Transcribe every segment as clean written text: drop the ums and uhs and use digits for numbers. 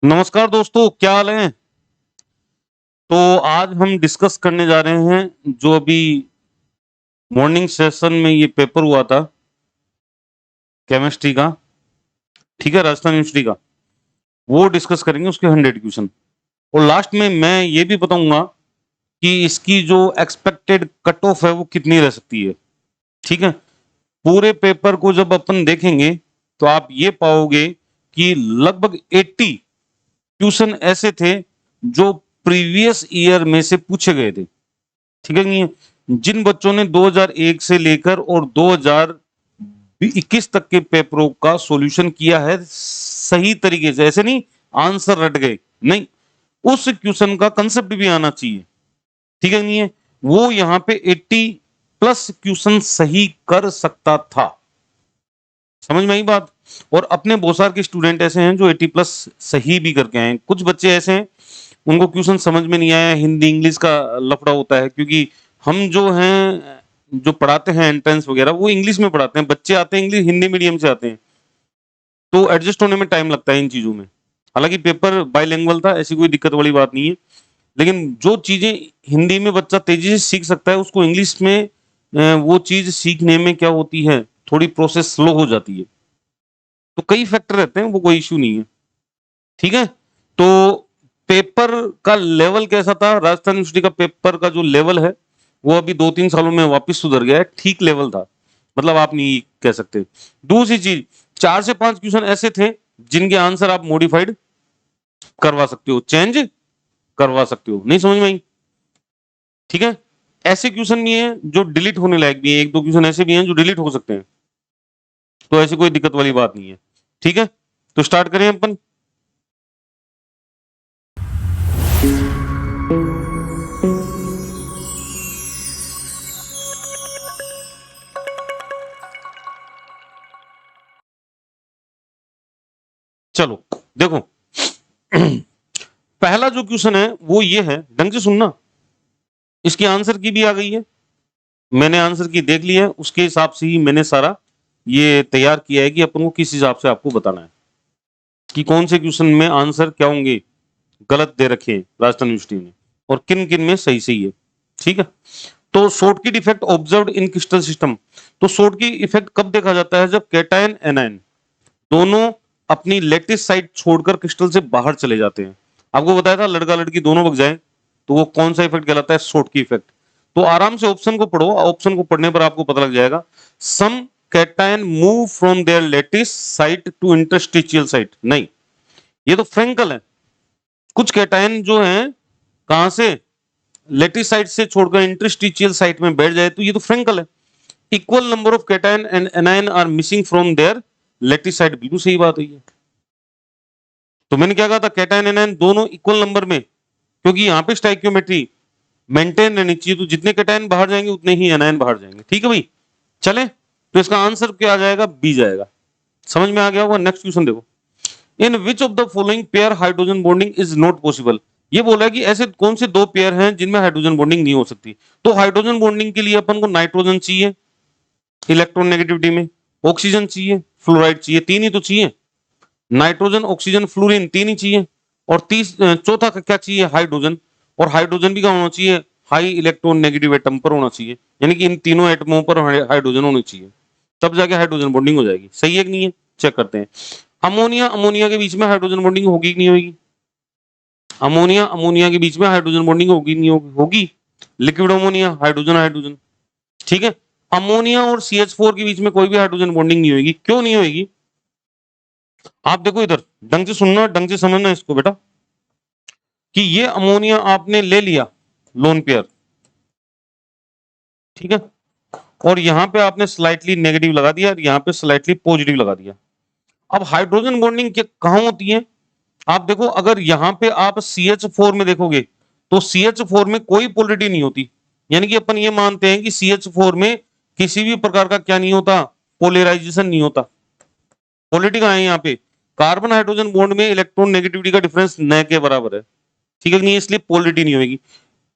नमस्कार दोस्तों, क्या हाल है। तो आज हम डिस्कस करने जा रहे हैं जो अभी मॉर्निंग सेशन में ये पेपर हुआ था केमिस्ट्री का, ठीक है, राजस्थान यूनिवर्सिटी का। वो डिस्कस करेंगे, उसके 100 क्वेश्चन। और लास्ट में मैं ये भी बताऊंगा कि इसकी जो एक्सपेक्टेड कट ऑफ है वो कितनी रह सकती है। ठीक है, पूरे पेपर को जब अपन देखेंगे तो आप ये पाओगे कि लगभग 80 क्वेश्चन ऐसे थे जो प्रीवियस ईयर में से पूछे गए थे। ठीक है, नहीं है? जिन बच्चों ने 2001 से लेकर और 2021 तक के पेपरों का सॉल्यूशन किया है सही तरीके से, ऐसे नहीं आंसर रट गए, नहीं, उस क्वेश्चन का कंसेप्ट भी आना चाहिए। ठीक है, नहीं है? वो यहां पे 80 प्लस क्वेश्चन सही कर सकता था। समझ में आई बात। और अपने बहुत सारे के स्टूडेंट ऐसे हैं जो 80 प्लस सही भी करके आए हैं। कुछ बच्चे ऐसे हैं उनको क्वेश्चन समझ में नहीं आया, हिंदी इंग्लिश का लफड़ा होता है, क्योंकि हम जो हैं जो पढ़ाते हैं एंट्रेंस वगैरह वो इंग्लिश में पढ़ाते हैं, बच्चे आते हैं इंग्लिश हिंदी मीडियम से आते हैं, तो एडजस्ट होने में टाइम लगता है इन चीजों में। हालांकि पेपर बाइलिंगुअल था, ऐसी कोई दिक्कत वाली बात नहीं है, लेकिन जो चीजें हिंदी में बच्चा तेजी से सीख सकता है उसको इंग्लिश में वो चीज सीखने में क्या होती है, थोड़ी प्रोसेस स्लो हो जाती है। तो कई फैक्टर रहते हैं, वो कोई इश्यू नहीं है। ठीक है, तो पेपर का लेवल कैसा था, राजस्थान यूनिवर्सिटी का पेपर का जो लेवल है वो अभी 2-3 सालों में वापस सुधर गया है, ठीक लेवल था, मतलब आप नहीं कह सकते। दूसरी चीज, 4 से 5 क्वेश्चन ऐसे थे जिनके आंसर आप मॉडिफाइड करवा सकते हो, चेंज करवा सकते हो। नहीं समझ में आई? ठीक है, ऐसे क्वेश्चन भी हैं जो डिलीट होने लायक भी है, 1-2 क्वेश्चन ऐसे भी हैं जो डिलीट हो सकते हैं, तो ऐसी कोई दिक्कत वाली बात नहीं है। ठीक है, तो स्टार्ट करें अपन। चलो देखो, पहला जो क्वेश्चन है वो ये है, ढंग से सुनना, इसकी आंसर की भी आ गई है, मैंने आंसर की देख ली है, उसके हिसाब से ही मैंने सारा ये तैयार किया है कि अपन को किस हिसाब से आपको बताना है कि कौन से क्वेश्चन में आंसर क्या होंगे, गलत दे रखे हैं राजस्थान यूनिवर्सिटी ने और किन किन में सही सही है। ठीक है, तो shortcut effect observed in crystal system. तो शॉर्टकट इफेक्ट कब देखा जाता है, जब कैटायन एनायन दोनों अपनी लेटिस साइड छोड़कर क्रिस्टल से बाहर चले जाते हैं। आपको बताया था लड़का लड़की दोनों भग जाए तो वो कौन सा इफेक्ट कहलाता है, शॉर्टकट इफेक्ट। तो आराम से ऑप्शन को पढ़ो, ऑप्शन को पढ़ने पर आपको पता लग जाएगा। Some cation move from there lattice site to interstitial site, नहीं, ये तो फ्रेंकल है। कुछ कैटायन जो हैं कहां से, लेटिस साइट से छोड़कर इंटरस्टिशियल साइट में बैठ जाए तो ये तो फ्रेंकल है। Equal number of cation and anion are missing from there lattice site, बिल्कुल सही बात है ये। तो मैंने क्या कहा था, कैटायन एनायन दोनों इक्वल नंबर में, क्योंकि यहां पे स्टाइकियोमेट्री मेंटेन रहनी चाहिए, तो जितने कैटायन बाहर जाएंगे उतने ही एनायन बाहर जाएंगे। ठीक है भाई, चले, तो इसका आंसर क्या आ जाएगा, बी जाएगा। समझ में आ गया होगा। नेक्स्ट क्वेश्चन देखो, in which of the following pair hydrogen bonding is not possible. ये बोला है कि ऐसे कौन से दो पेयर हैं जिनमें हाइड्रोजन बॉन्डिंग नहीं हो सकती। तो हाइड्रोजन बॉन्डिंग के लिए अपन को नाइट्रोजन चाहिए इलेक्ट्रॉन नेगेटिविटी में, ऑक्सीजन चाहिए, फ्लोराइड चाहिए, तीन ही तो चाहिए, नाइट्रोजन ऑक्सीजन फ्लोरीन, तीन ही चाहिए। और चौथा क्या चाहिए, हाइड्रोजन। और हाइड्रोजन भी क्या होना चाहिए, हाई इलेक्ट्रॉन नेगेटिव एटम पर होना चाहिए, यानी कि इन तीनों एटमों पर हाइड्रोजन होनी चाहिए, तब जाके हाइड्रोजन बॉन्डिंग हो जाएगी। सही है कि नहीं है, चेक करते हैं। अमोनिया अमोनिया के बीच में हाइड्रोजन बॉन्डिंग होगी कि नहीं होगी, अमोनिया अमोनिया के बीच में हाइड्रोजन बॉन्डिंग होगी नहीं होगी, होगी। Liquid ammonia, hydrogen hydrogen. ठीक है, अमोनिया और CH4 के बीच में कोई भी हाइड्रोजन बॉन्डिंग नहीं होगी। क्यों नहीं होगी, आप देखो इधर, ढंग से सुनना, ढंग से समझना इसको बेटा, कि ये अमोनिया आपने ले लिया लोन पेयर, ठीक है, और यहां पे आपने स्लाइटली नेगेटिव लगा दिया और यहां पे स्लाइटली पॉजिटिव लगा दिया। अब हाइड्रोजन बॉन्डिंग कहां होती है, आप देखो, अगर यहां पे आप CH4 में देखोगे तो CH4 में कोई पोलरिटी नहीं होती, यानी कि अपन ये मानते हैं कि CH4 में किसी भी प्रकार का क्या नहीं होता, पोलराइजेशन नहीं होता। पोलरिटी कहां है, यहाँ पे कार्बन हाइड्रोजन बॉन्ड में इलेक्ट्रॉन नेगेटिविटी का डिफरेंस न के बराबर है। ठीक है, नहीं, इसलिए पोलरिटी नहीं होगी।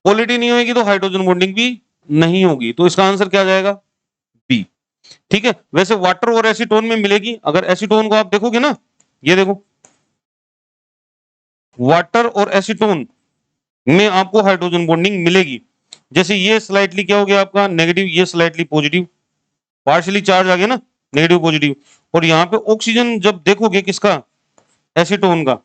पोलरिटी नहीं होगी तो हाइड्रोजन बॉन्डिंग भी नहीं होगी, तो इसका आंसर क्या जाएगा, बी। ठीक है, वैसे वाटर और एसीटोन में मिलेगी, अगर एसीटोन को आप देखोगे ना, ये देखो, वाटर और एसीटोन में आपको हाइड्रोजन बॉन्डिंग मिलेगी। जैसे ये स्लाइटली क्या हो गया आपका नेगेटिव, ये स्लाइटली पॉजिटिव, पार्शियली चार्ज आ गया ना, नेगेटिव पॉजिटिव। और यहाँ पे ऑक्सीजन जब देखोगे किसका, एसीटोन का,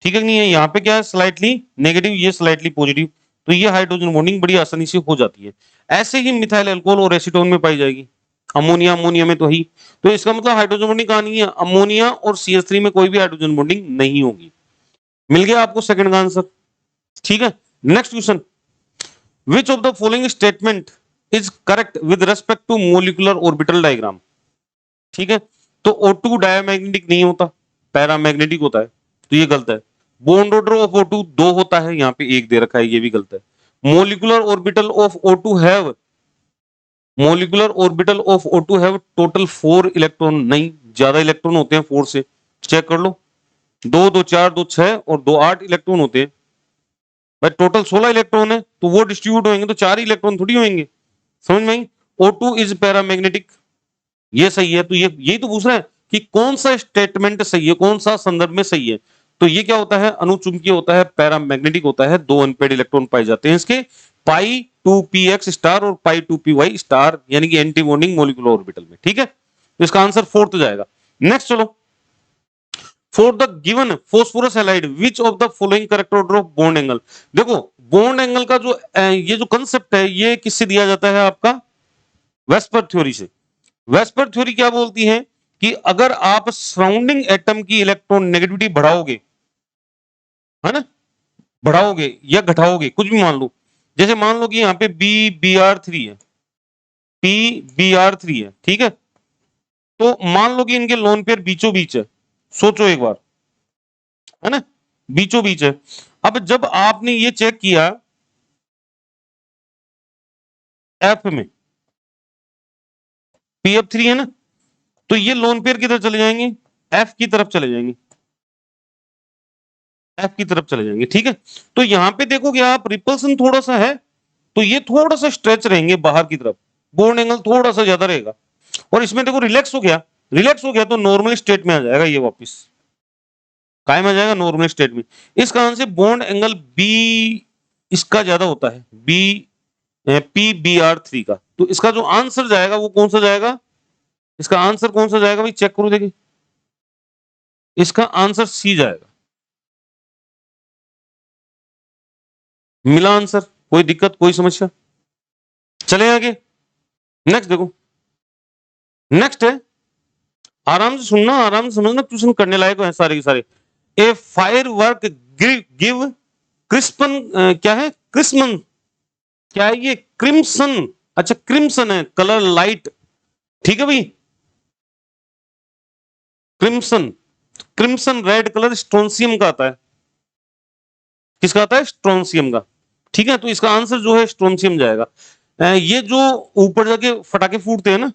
ठीक है नहीं है, यहाँ पे क्या है स्लाइटली नेगेटिव, ये स्लाइटली पॉजिटिव, तो ये हाइड्रोजन बॉन्डिंग बड़ी आसानी से हो जाती है। ऐसे ही मिथाइल अल्कोहल और एसीटोन में पाई जाएगी। अमोनिया, अमोनिया में तो ही, तो इसका मतलब हाइड्रोजन बॉन्डिंग कहां नहीं है, अमोनिया और CH3 में कोई भी हाइड्रोजन बॉन्डिंग नहीं होगी। मिल गया आपको सेकंड का आंसर, ठीक है। Next question, which of the following statement is correct with respect to molecular orbital diagram, ठीक है। तो O2 डायमैग्नेटिक नहीं होता, पैरामैग्नेटिक होता है, तो ये गलत है। बॉन्ड ऑर्डर ऑफ O2 2 होता है, यहाँ पे 1 दे रखा है, ये भी गलत है। Molecular orbital of O2 have, molecular orbital of O2 have total 4 electron, नहीं ज्यादा इलेक्ट्रॉन होते हैं 4 से, चेक कर लो, 2 2 4 2 6 और 2 8 इलेक्ट्रॉन होते हैं भाई, टोटल 16 इलेक्ट्रॉन है, तो वो डिस्ट्रीब्यूट होंगे तो 4 ही इलेक्ट्रॉन थोड़ी होंगे, समझ में आई। O2 इज पैरामैग्नेटिक, ये सही है। तो ये यही तो पूछ रहा है कि कौन सा स्टेटमेंट सही है, कौन सा संदर्भ में सही है। तो ये क्या होता है, अनुचुंबकीय होता है, पैरामैग्नेटिक होता है, 2 अनपेड इलेक्ट्रॉन पाए जाते हैं इसके, पाई 2px स्टार और पाई 2py स्टार, यानी कि एंटी बॉन्डिंग मोलिकुलर ऑर्बिटल में, ठीक है। तो इसका आंसर फोर्थ जाएगा। नेक्स्ट चलो, for the given phosphorus halide which of the following correct order of bond angle. देखो बॉन्ड एंगल का जो ये जो कंसेप्ट है, ये किससे दिया जाता है आपका, वेस्पर थ्योरी से। वेस्पर थ्योरी क्या बोलती है कि अगर आप सराउंडिंग एटम की इलेक्ट्रॉन नेगेटिविटी बढ़ाओगे, है ना, बढ़ाओगे या घटाओगे, कुछ भी मान लो, जैसे मान लो कि यहाँ पे Br3 है, Br3 है, ठीक है। तो मान लो कि इनके लोन पेयर बीचों बीच है, सोचो एक बार, है ना, बीचों बीच है। अब जब आपने ये चेक किया एफ में PF3 है ना, तो ये लोन पेयर किधर चले जाएंगे, एफ की तरफ चले जाएंगे, एफ की तरफ चले जाएंगे, ठीक है। तो यहां पे देखोगे आप रिपल्सन थोड़ा सा है, तो ये थोड़ा सा स्ट्रेच रहेंगे बाहर की तरफ, बॉन्ड एंगल थोड़ा सा ज्यादा रहेगा। और इसमें देखो रिलैक्स हो गया, रिलैक्स हो गया तो नॉर्मल स्टेट में आ जाएगा, ये वापस कायम आ जाएगा नॉर्मल स्टेट में। इस कारण से बॉन्ड एंगल बी इसका ज्यादा होता है, PBr3 का। तो इसका जो आंसर जाएगा वो कौन सा जाएगा, इसका आंसर कौन सा जाएगा भाई, चेक करो देखिए, इसका आंसर सी जाएगा। मिला आंसर, कोई दिक्कत कोई समस्या, चले आगे। नेक्स्ट देखो, नेक्स्ट है, आराम से सुनना, आराम से समझना, ट्यूशन करने लायक है सारे के सारे। ए फायर वर्क गिव क्रिस्पन, क्या है क्रिस्मन, क्या है ये क्रिम्सन, अच्छा क्रिम्सन है कलर लाइट, ठीक है भाई, क्रिम्सन, क्रिम्सन रेड कलर स्ट्रोंसियम का आता है, किसका आता है, स्ट्रोंसियम का, ठीक है। तो इसका आंसर जो है स्ट्रोंसियम जाएगा। ये जो ऊपर जाके फटाके फूटते हैं ना,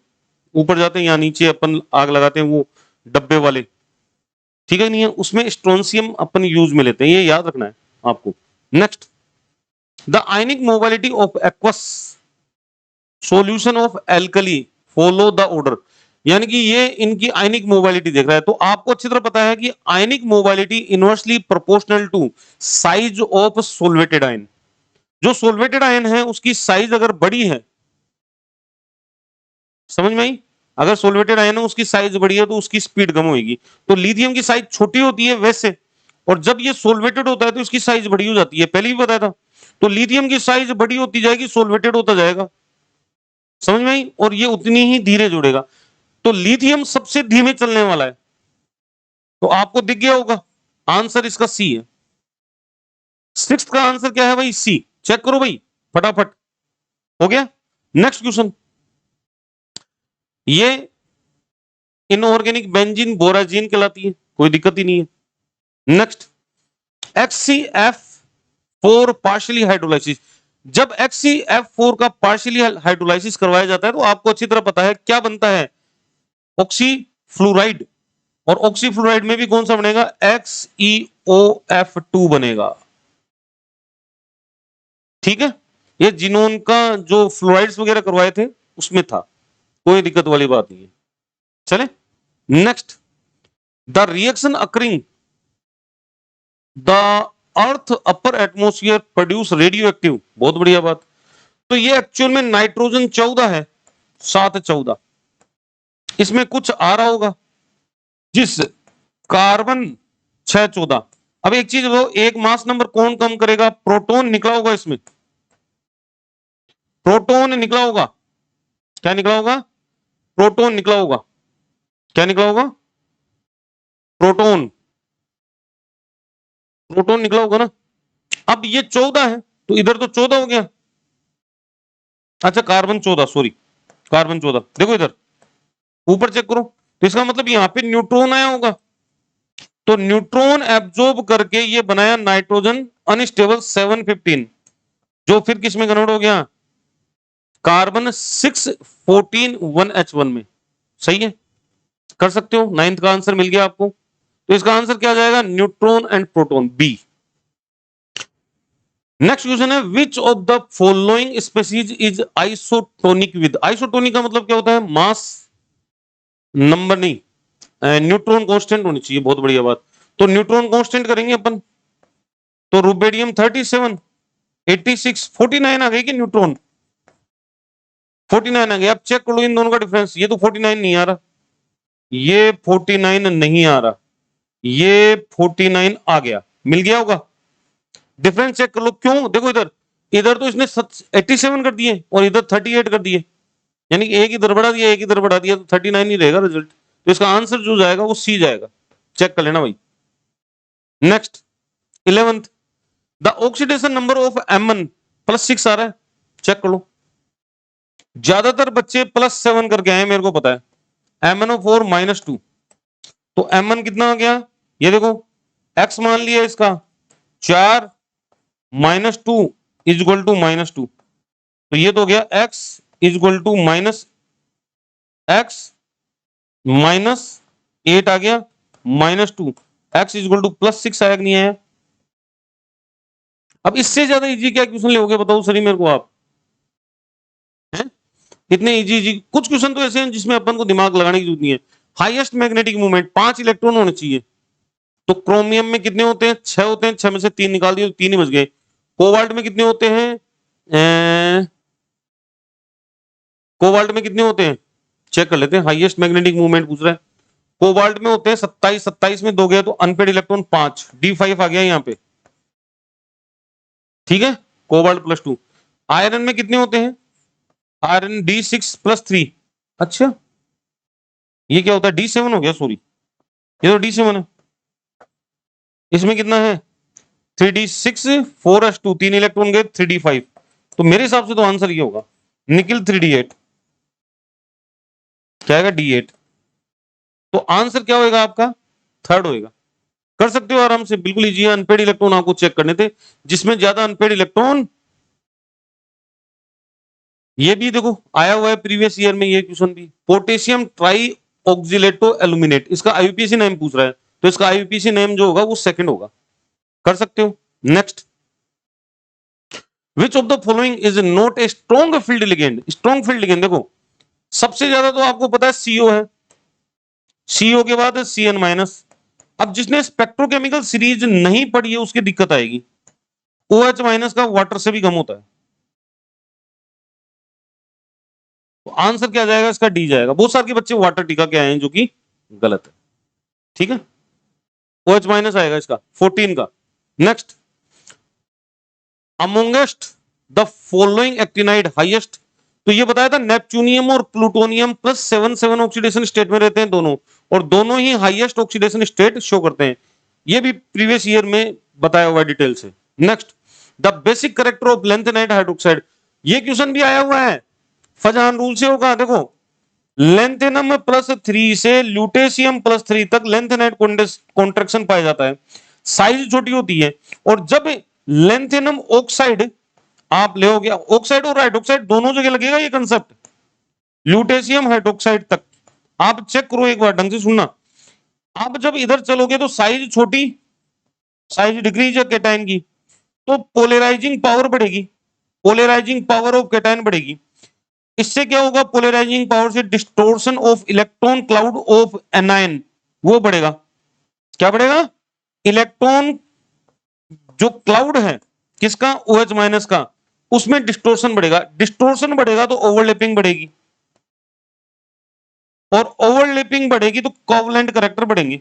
ऊपर जाते हैं या नीचे अपन आग लगाते हैं वो डब्बे वाले, ठीक है नहीं है, उसमें स्ट्रोंसियम अपन यूज में लेते हैं, ये याद रखना है आपको। Next, the ionic mobility of aqueous solution of alkali follow the order, यानी कि ये इनकी आयनिक मोबिलिटी देख रहा है। तो आपको अच्छी तरह पता है कि ionic mobility inversely proportional to size of solvated ion. जो सोलवेटेड आयन है उसकी साइज अगर बड़ी है, समझ में आई, अगर सोलवेटेड आयन है उसकी साइज बड़ी है तो उसकी स्पीड कम होगी। तो लिथियम की साइज छोटी होती है वैसे, और जब ये सोलवेटेड होता है तो इसकी साइज बड़ी हो जाती है, पहले भी बताया था। तो लिथियम की साइज बड़ी होती जाएगी, सोलवेटेड होता जाएगा, समझ में आई, और ये उतनी ही धीरे जुड़ेगा। तो लिथियम सबसे धीमे चलने वाला है, तो आपको दिख गया होगा आंसर इसका सी है। सिक्स्थ का आंसर क्या है भाई, सी, चेक करो भाई फटाफट, हो गया। नेक्स्ट क्वेश्चन, ये इनऑर्गेनिक बेंजीन बोराजीन कहलाती है, कोई दिक्कत ही नहीं है। नेक्स्ट, HCF4 पार्शियली हाइड्रोलाइसिस, जब HCF4 का पार्शियली हाइड्रोलाइसिस करवाया जाता है तो आपको अच्छी तरह पता है क्या बनता है, ऑक्सी फ्लोराइड, और ऑक्सी फ्लोराइड में भी कौन सा बनेगा, XeOF2 बनेगा, ठीक है। ये जिनोन का जो फ्लोराइड्स वगैरह करवाए थे उसमें था, कोई दिक्कत वाली बात नहीं है। चले next, the reaction occurring the earth upper atmosphere produce radio active, बहुत बढ़िया बात। तो ये एक्चुअल में नाइट्रोजन 14 है, 714, इसमें कुछ आ रहा होगा जिस कार्बन 614। अब एक चीज बताओ, एक मास नंबर कौन कम करेगा? प्रोटॉन निकला होगा इसमें, प्रोटॉन निकला होगा। क्या निकला होगा? प्रोटॉन निकला होगा। क्या निकला होगा? प्रोटॉन, प्रोटॉन निकला होगा ना। अब ये 14 है तो इधर तो 14 हो गया। अच्छा कार्बन 14, सॉरी कार्बन 14, देखो इधर ऊपर चेक करो, तो इसका मतलब यहाँ पे न्यूट्रॉन आया होगा, तो न्यूट्रॉन एब्जॉर्ब करके ये बनाया नाइट्रोजन अनस्टेबल 715, जो फिर किस में कन्वर्ट हो गया? कार्बन 614 1H1 में। सही है, कर सकते हो। 9th का आंसर मिल गया आपको। तो इसका आंसर क्या आ जाएगा? Neutron and proton, B. Next question है, which of the following species is isotonic with? Isotonic का मतलब क्या होता है? मास नंबर नहीं, न्यूट्रॉन कांस्टेंट होनी चाहिए, बहुत बढ़िया बात। तो न्यूट्रॉन कांस्टेंट करेंगे अपन, तो रुबेडियम 37, 86, 49 आ गई कि न्यूट्रॉन? 49 आ गया। अब चेक कर लो इन दोनों का डिफरेंस, ये तो 49 नहीं आ रहा, ये 49 नहीं आ रहा, ये 49 आ गया, मिल गया होगा। डिफरेंस चेक कर लो, क्यों? देखो इधर, इधर तो इसने 87 कर दिए और इधर 38 कर दिए, यानी कि एक इधर बढ़ा दिया एक इधर बढ़ा दिया, तो 39 ही रहेगा रिजल्ट। तो इसका आंसर जो जाएगा वो सी जाएगा, चेक कर लेना भाई। Next 11th, the oxidation number of Mn +6 आ रहा है, चेक कर लो। ज्यादातर बच्चे +7 करके आए, मेरे को पता है। MnO4 -2, तो Mn कितना आ गया? ये देखो, x मान लिया इसका 4 -2 इज इक्वल टू -2, तो ये तो हो गया x is equal to -x -8 आ गया, -2, x इज इक्वल टू +6 आया कि नहीं आया? अब इससे ज्यादा इजी क्या क्वेश्चन लोगे बताओ सर मेरे को आप, हैं? इतने इजी इजी कुछ क्वेश्चन तो ऐसे हैं जिसमें अपन को दिमाग लगाने की जरूरत नहीं है। हाईएस्ट मैग्नेटिक मूवमेंट 5 इलेक्ट्रॉन होने चाहिए, तो क्रोमियम में कितने होते हैं? 6 होते हैं, 6 में से 3 निकाल दिए तो 3 ही बच गए। कोबाल्ट में कितने होते हैं? कोबाल्ट में कितने होते हैं? चेक कर लेते हैं, हाईएस्ट मैग्नेटिक मूवमेंट पूछ रहा है। कोबाल्ट में होते हैं 27, 27 में 2 गया तो अनपेड इलेक्ट्रॉन 5, D5 आ गया यहाँ पे, ठीक है, कोबाल्ट +2। आयरन में कितने होते हैं? आयरन D6 +3, अच्छा ये क्या होता है? D7 हो गया, सॉरी ये तो D7 है। इसमें कितना है? 3D6 4S2, 3 इलेक्ट्रॉन गए, 3D5, तो मेरे हिसाब से तो आंसर ये होगा निकिल 3D8, क्या आएगा? D8। तो आंसर क्या होगा आपका? थर्ड होगा। कर सकते हो आराम से, बिल्कुल इजी है। अनपेड इलेक्ट्रॉन आपको चेक करने थे, जिसमें ज्यादा अनपेड इलेक्ट्रॉन, ये भी देखो आया हुआ है प्रीवियस ईयर में ये क्वेश्चन भी, पोटेशियम ट्राई ऑक्सिलेटो एल्यूमिनेट, इसका आईयूपीएसी नेम पूछ रहा है, तो इसका आईयूपीएसी नेम जो होगा वो सेकंड होगा, कर सकते हो। Next, which of the following is not a strong field ligand? Strong field ligand देखो, सबसे ज्यादा तो आपको पता है सीओ है, सीओ के बाद CN-। अब जिसने स्पेक्ट्रोकेमिकल सीरीज नहीं पढ़ी है उसकी दिक्कत आएगी। OH- का वाटर से भी कम होता है, तो आंसर क्या जाएगा इसका? डी जाएगा। बहुत सारे बच्चे वाटर टीका के आए हैं जो कि गलत है, ठीक है। OH- आएगा इसका 14 का। Next, amongst the following actinide highest, तो ये बताया था नेपच्यूनियम और प्लूटोनियम +7 ऑक्सीडेशन स्टेट में रहते हैं दोनों, और दोनों ही हाईएस्ट ऑक्सीडेशन स्टेट शो करते हैं, ये भी प्रीवियस ईयर में बताया हुआ है डिटेल से। Next, the basic character of lanthanide hydroxide, ये क्वेश्चन भी आया हुआ है, फजहान रूल से होगा। देखो, लेंथेनम +3 से ल्यूटेशियम +3 तक लेंथेनाइट कॉन्ट्रेक्शन पाया जाता है, साइज छोटी होती है, और जब लेंथेनम ऑक्साइड आप ले, ऑक्साइड और हाइड्रोक्साइड दोनों जगह लगेगा ये कंसेप्ट, ल्यूटेशियम हाइड्रोक्साइड तक। आप चेक करो एक बार, ढंग से सुनना। आप जब इधर चलोगे तो साइज छोटी, साइज डिक्रीज है कैटायन की, तो पोलराइजिंग पावर बढ़ेगी, पोलराइजिंग पावर ऑफ कैटायन बढ़ेगी। इससे क्या होगा? पोलराइजिंग पावर से distortion of electron cloud of anion वो बढ़ेगा। क्या बढ़ेगा? इलेक्ट्रॉन जो क्लाउड है किसका, OH माइनस का, उसमें डिस्टोर्शन बढ़ेगा, डिस्टोर्शन बढ़ेगा तो ओवरलैपिंग बढ़ेगी, और ओवरलैपिंग बढ़ेगी तो कोवलेंट करैक्टर बढ़ेंगे।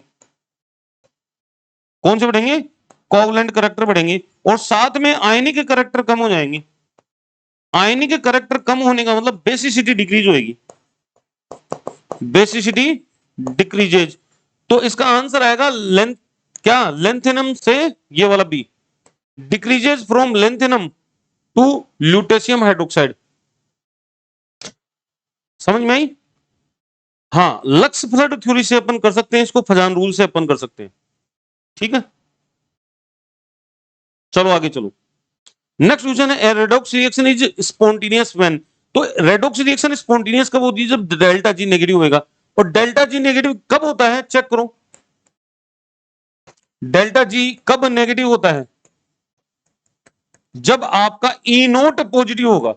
कौन से बढ़ेंगे, कोवलेंट करैक्टर बढ़ेंगे, और साथ में आयनिक करैक्टर कम हो जाएंगे। आयनिक करैक्टर कम होने का मतलब बेसिसिटी डिक्रीज होगी, बेसिसिटी डिक्रीजेज। तो इसका आंसर आएगा लेंथ, क्या, लेंथेनम से ये वाला B, decreases from lanthanum to lutetium hydroxide. समझ में आई? हाँ, लक्स फ्लड थ्योरी से अपन कर सकते हैं इसको, फजान रूल से अपन कर सकते हैं। ठीक है, चलो आगे चलो। नेक्स्ट क्वेश्चन है, redox reaction is spontaneous when. तो रेडॉक्स रिएक्शन स्पॉन्टेनियस कब होती है, जब डेल्टा जी नेगेटिव होगा। और डेल्टा जी नेगेटिव कब होता है, चेक करो, डेल्टा जी कब नेगेटिव होता है, जब आपका ई नोट पॉजिटिव होगा।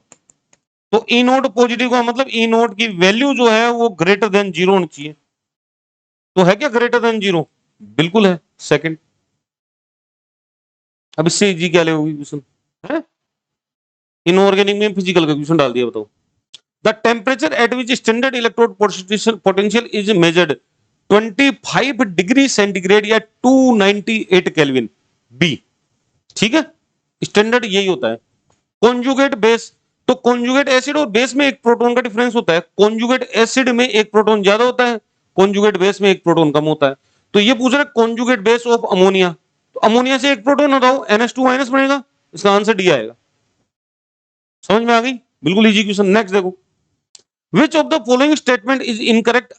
तो ई नोट पॉजिटिव का मतलब ई नोट की वैल्यू जो है वो ग्रेटर देन जीरो होनी चाहिए। तो है क्या ग्रेटर देन जीरो, बिल्कुल है। सेकंड, अब इससे जी क्या लेगी क्वेश्चन है, इनऑर्गेनिक में फिजिकल का क्वेश्चन डाल दिया, बताओ। The temperature at which standard electrode potential is measured 25 degree centigrade या 298 केल्विन, बी। ठीक है, स्टैंडर्ड यही होता है। कॉन्जुगेट बेस, तो कॉन्जुगेट एसिड और बेस में एक प्रोटॉन का डिफरेंस होता है, कॉन्जुगेट एसिड में एक प्रोटॉन ज्यादा होता है, कॉन्जुगेट बेस में एक प्रोटॉन कम होता है। तो ये पूछ रहा है कॉन्जुगेट बेस ऑफ अमोनिया, तो अमोनिया से एक प्रोटॉन हटाओ, NH2 माइनस बनेगा, इसका आंसर डी आएगा। समझ में आ गई, बिल्कुल इजी क्वेश्चन। नेक्स्ट देखो, which of the following statement is incorrect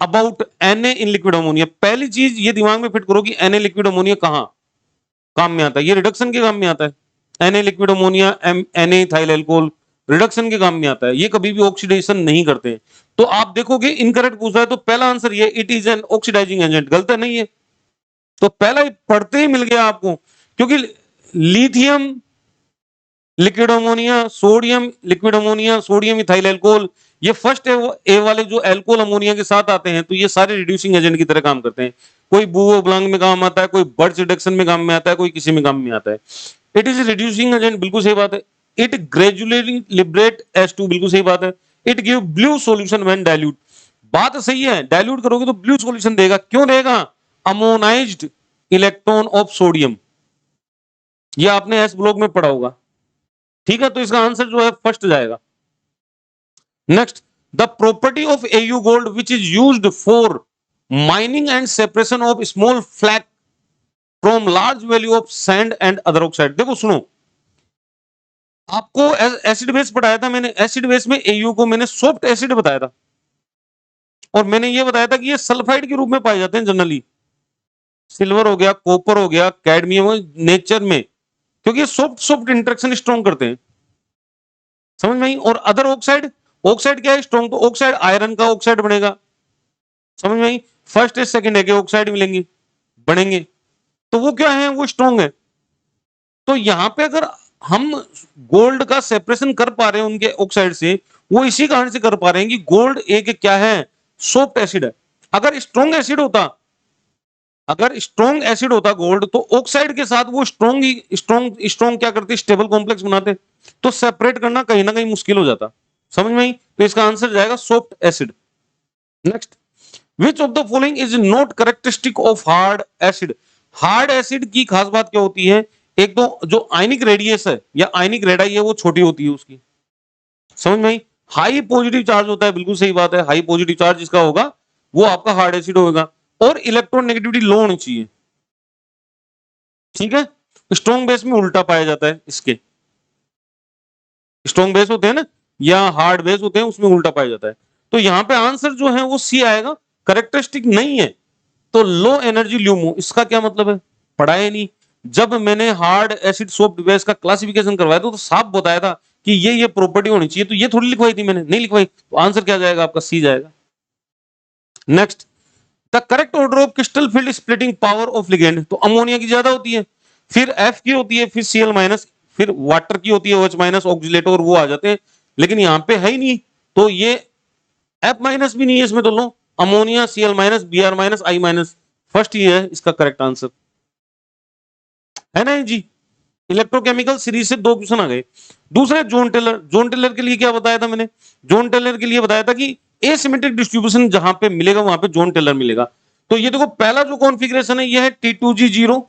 about Na in liquid ammonia. पहली चीज ये दिमाग में फिट करो कि Na लिक्विड अमोनिया कहां काम में आता है, ये रिडक्शन के काम में आता है। Na liquid ammonia, Na ethyl alcohol reduction के काम में आता है, ये कभी भी ऑक्सीडेशन नहीं करते हैं। तो आप देखोगे इनकरेक्ट पूछ रहा है, तो पहला आंसर ये, it is an oxidising agent, गलत है, नहीं है। तो पहला पढ़ते ही मिल गया आपको, क्योंकि lithium liquid ammonia, sodium liquid ammonia, sodium ethyl alcohol, ये फर्स्ट ए वाले जो अल्कोहल अमोनिया के साथ आते हैं, तो ये सारे रिड्यूसिंग एजेंट की तरह काम करते हैं। कोई बूओ ब्लांक में काम आता है, कोई बर्च रिडक्शन में काम में आता है, कोई किसी में काम में आता है। इट इज रिड्यूसिंग एजेंट, बिल्कुल सही बात है। इट ग्रेजुअली लिबरेट H2, बिल्कुल सही बात है। It give blue solution when dilute, बात सही है, डाइल्यूट करोगे तो ब्लू सॉल्यूशन देगा, क्यों देगा, अमोनाइज्ड इलेक्ट्रॉन ऑफ सोडियम, ये आपने एस ब्लॉक में पढ़ा होगा। ठीक है, तो इसका आंसर जो है फर्स्ट जाएगा। Next, the property of Au gold which is used for mining and separation of small flag from large value of sand and other oxide. देखो सुनो, आपको एसिड बेस पढ़ाया था मैंने, एसिड बेस में Au को मैंने सॉफ्ट एसिड बताया था, और मैंने ये बताया था कि ये सल्फाइड के रूप में पाए जाते हैं जनरली, सिल्वर हो गया, कॉपर हो गया, कैडमियम नेचर में, क्योंकि ये सॉफ्ट सॉफ्ट इंटरेक्शन स्ट्रॉन्ग करते हैं। समझ में आई? और अदर ऑक्साइड, ऑक्साइड क्या है, स्ट्रॉन्ग, तो ऑक्साइड आयरन का ऑक्साइड बनेगा। समझ में आई? फर्स्ट है सेकंड है के ऑक्साइड मिलेंगे, बनेंगे, तो वो क्या है, वो स्ट्रॉन्ग है। तो यहां पे अगर हम गोल्ड का सेपरेशन कर पा रहे हैं उनके ऑक्साइड से, वो इसी कारण से कर पा रहे हैं कि गोल्ड एक क्या है, सॉफ्ट एसिड है। अगर स्ट्रॉन्ग एसिड होता, अगर स्ट्रॉन्ग एसिड होता गोल्ड, तो ऑक्साइड के साथ वो स्ट्रॉन्ग क्या करते, स्टेबल कॉम्प्लेक्स बनाते, तो सेपरेट करना कहीं ना कहीं मुश्किल हो जाता। समझ में आई? तो इसका आंसर जाएगा soft acid. Next, which of the following is not characteristic of hard acid. Hard acid की खास बात क्या होती है, एक तो जो आयनिक रेडियस है या आयनिक रेडाई है वो छोटी होती है उसकी। समझ में आई? हाई पॉजिटिव चार्ज होता है, बिल्कुल सही बात है, हाई पॉजिटिव चार्ज जिसका होगा वो आपका हार्ड एसिड होगा, और इलेक्ट्रॉन नेगेटिविटी लो होनी चाहिए। ठीक है, स्ट्रॉन्ग बेस में उल्टा पाया जाता है, इसके स्ट्रॉन्ग बेस होते हैं ना या हार्ड बेस होते हैं, उसमें उल्टा पाया जाता है। तो यहां पे आंसर जो है वो सी आएगा, करेक्टरिस्टिक नहीं है। तो लो एनर्जी ल्यूमो, इसका क्या मतलब है, पढ़ाया नहीं। जब मैंने हार्ड एसिड सॉफ्ट बेस का क्लासिफिकेशन करवाया था तो साफ बताया था कि ये प्रॉपर्टी होनी चाहिए, तो ये थोड़ी लिखवाई थी मैंने, नहीं लिखवाई, तो आंसर क्या जाएगा आपका, सी जाएगा। Next, the correct order of crystal field splitting power of ligand, तो अमोनिया की ज्यादा होती है, फिर F की होती है, फिर Cl माइनस, फिर वाटर की होती है OH माइनस, ऑक्सीलेटर वो आ जाते हैं, लेकिन यहां पे है ही नहीं, तो ये F माइनस भी नहीं है इसमें, तो लो ammonia Cl minus, Br minus, I minus, first ही है इसका करेक्ट आंसर, है ना जी। इलेक्ट्रोकेमिकल सीरीज से 2 क्वेश्चन आ गए। दूसरे जॉन टेलर, जॉन टेलर के लिए क्या बताया था मैंने? जॉन टेलर के लिए बताया था कि एसिमेट्रिक डिस्ट्रीब्यूशन जहां पे मिलेगा वहां पे जॉन टेलर मिलेगा। तो ये देखो पहला जो कॉन्फ़िगरेशन है ये है T2G0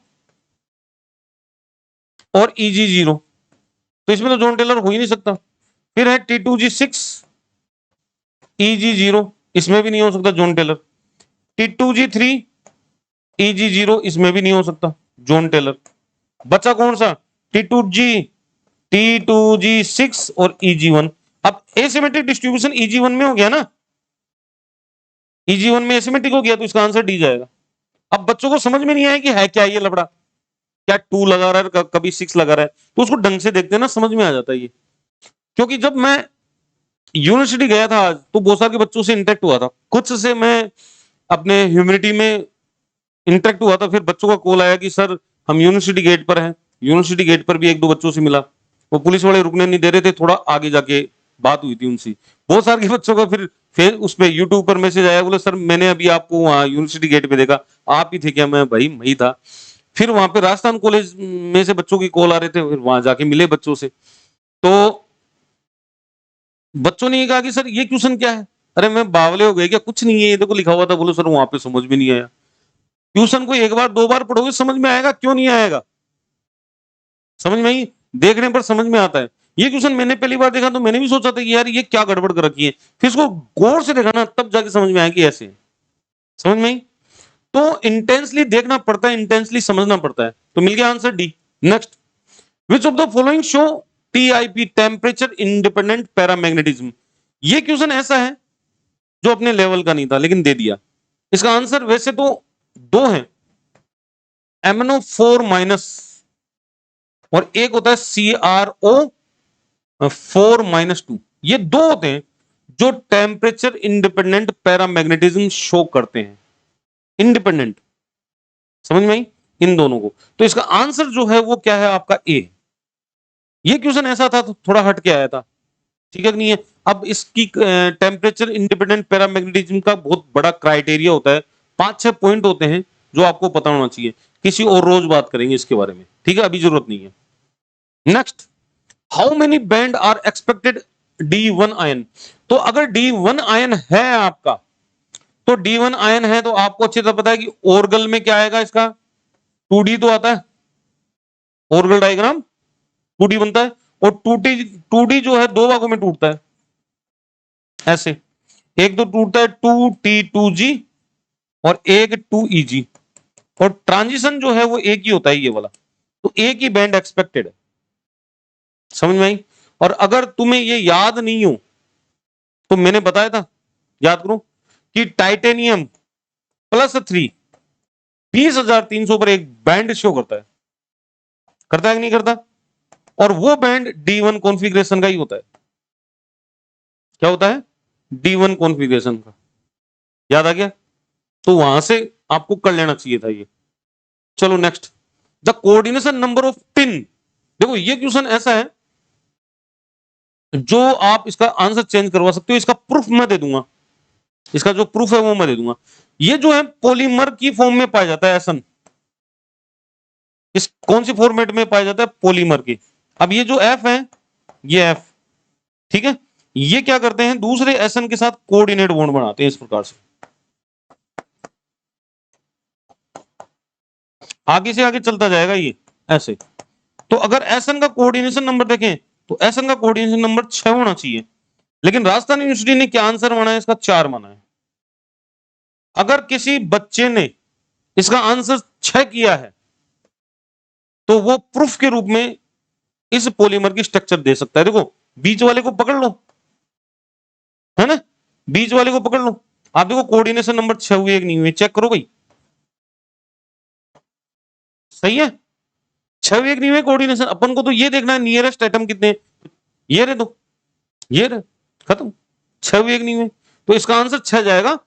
और EG0, तो इसमें तो जॉन टेलर हो ही नहीं सकता। फिर है T2G6 EG0, इसमें भी नहीं हो सकता जॉन टेलर। T2G3 EG0, इसमें भी नहीं हो सकता जॉन टेलर। बचा कौन सा? T2G, T2G6 और EG1। अब एसिमेट्रिक डिस्ट्रीब्यूशन EG1 में हो गया ना, EG1 में एसिमेट्रिक हो गया तो इसका आंसर डी जाएगा। अब बच्चों को समझ में नहीं आया कि है क्या ये लफड़ा, क्या 2 लगा रहा है कभी 6 लगा रहा है, तो उसको ढंग से देखते हैं ना, समझ में आ जाता है ये। क्योंकि जब मैं यूनिवर्सिटी गया था आज, तो बहुत सारे बच्चों से इंटरेक्ट हुआ था, कुछ से मैं अपने ह्यूमैनिटी में इंटरेक्ट हुआ था, फिर बच्चों का कॉल आया कि सर हम यूनिवर्सिटी गेट पर हैं। यूनिवर्सिटी गेट पर भी 1-2 बच्चों से मिला, वो पुलिस वाले रुकने नहीं दे रहे थे, थोड़ा आगे जाके बात हुई थी उनसे। बहुत सारे बच्चों का फिर उस पे यूट्यूब पर मैसेज आया, बोले सर मैंने अभी आपको वहां यूनिवर्सिटी गेट पे देखा, आप ही थे क्या? मैं भाई मैं ही था। फिर वहां पे राजस्थान कॉलेज में से बच्चों की कॉल आ रहे थे, फिर वहां जाके मिले बच्चों से, तो बच्चों ने ये कहा कि सर ये क्वेश्चन क्या है? अरे मैं बावले हो गए क्या? कुछ नहीं है, ये देखो लिखा हुआ था। बोलो सर वहां पे समझ में नहीं आया। ट्यूशन को 1 बार 2 बार पढ़ोगे समझ में आएगा, क्यों नहीं आएगा? समझ में आई? देखने पर समझ में आता है। ये क्वेश्चन मैंने पहली बार देखा तो मैंने भी सोचा था कि यार ये क्या गड़बड़ कर रखी है, फिर इसको गौर से देखा ना, तब जाके समझ में आया कि ऐसे है। समझ में आई? तो इंटेंसली देखना पड़ता है, इंटेंसली समझना पड़ता है। तो मिल गया answer D. Next, which of the following show TIP, temperature independent paramagnetism. ये क्वेश्चन ऐसा है जो अपने लेवल का नहीं था लेकिन दे दिया। इसका आंसर वैसे तो 2 है, MnO4- और एक होता है CrO4-2। ये 2 होते हैं जो टेम्परेचर इंडिपेंडेंट पैरामैग्नेटिज्म शो करते हैं, इंडिपेंडेंट। समझ में आई इन दोनों को? तो इसका आंसर जो है वो क्या है आपका ए। ये क्वेश्चन ऐसा था तो थोड़ा हट के आया था, ठीक है कि नहीं है? अब इसकी टेम्परेचर इंडिपेंडेंट पैरामैग्नेटिज्म का बहुत बड़ा क्राइटेरिया होता है, 5-6 पॉइंट होते हैं जो आपको पता होना चाहिए। किसी और रोज बात करेंगे इसके बारे में, ठीक है? अभी जरूरत नहीं है। Next, how many band are expected D1 ion. तो अगर D1 आयन है आपका, तो D1 आयन है तो आपको अच्छी तरह पता है कि ऑर्गल में क्या आएगा इसका, 2D तो आता है, ऑर्गल डायग्राम 2D बनता है, और 2D जो है 2 भागों में टूटता है ऐसे। एक तो टूटता है 2T2G और एक 2EG, और ट्रांजिशन जो है वो एक ही होता है ये वाला, तो एक ही बैंड एक्सपेक्टेड है। समझ में आई? और अगर तुम्हें ये याद नहीं हो तो मैंने बताया था, याद करो, कि टाइटेनियम +3 20,300 पर एक बैंड शो करता है कि नहीं करता? और वो बैंड D1 कॉन्फ़िगरेशन का ही होता है। क्या होता है? D1 कॉन्फ़िगरेशन का। याद आ गया? तो वहां से आपको कर लेना चाहिए था ये। चलो next, the coordination number of tin. देखो ये क्वेश्चन ऐसा है जो आप इसका आंसर चेंज करवा सकते हो, इसका प्रूफ मैं दे दूंगा, इसका जो प्रूफ है वो मैं दे दूंगा। ये जो है पॉलीमर की फॉर्म में पाया जाता है एसन। इस कौन सी फॉर्मेट में पाया जाता है? पॉलीमर की। अब ये जो एफ है, ये एफ, ठीक है, ये क्या करते हैं, दूसरे एसन के साथ कोऑर्डिनेट बॉन्ड बनाते हैं इस प्रकार से। आगे से आगे चलता जाएगा ये ऐसे। तो अगर एसन का कोऑर्डिनेशन नंबर देखें तो एसन का कोऑर्डिनेशन नंबर 6 होना चाहिए, लेकिन राजस्थान यूनिवर्सिटी ने क्या आंसर माना है? इसका 4 माना है। अगर किसी बच्चे ने इसका आंसर 6 किया है तो वो प्रूफ के रूप में इस पॉलीमर की स्ट्रक्चर दे सकता है। देखो बीच वाले को पकड़ लो, है ना, बीच वाले को पकड़ लो। आप देखो कोऑर्डिनेशन नंबर 6 हुए कि नहीं हुए, चेक करो भाई। सही है, 6 हुए कि नहीं हुए कोऑर्डिनेशन। अपन को तो ये देखना है नियरेस्ट एटम कितने, ये रहे, दो ये रहे, खत्म। 6 हुए कि नहीं हुए, तो इसका आंसर 6 जाएगा।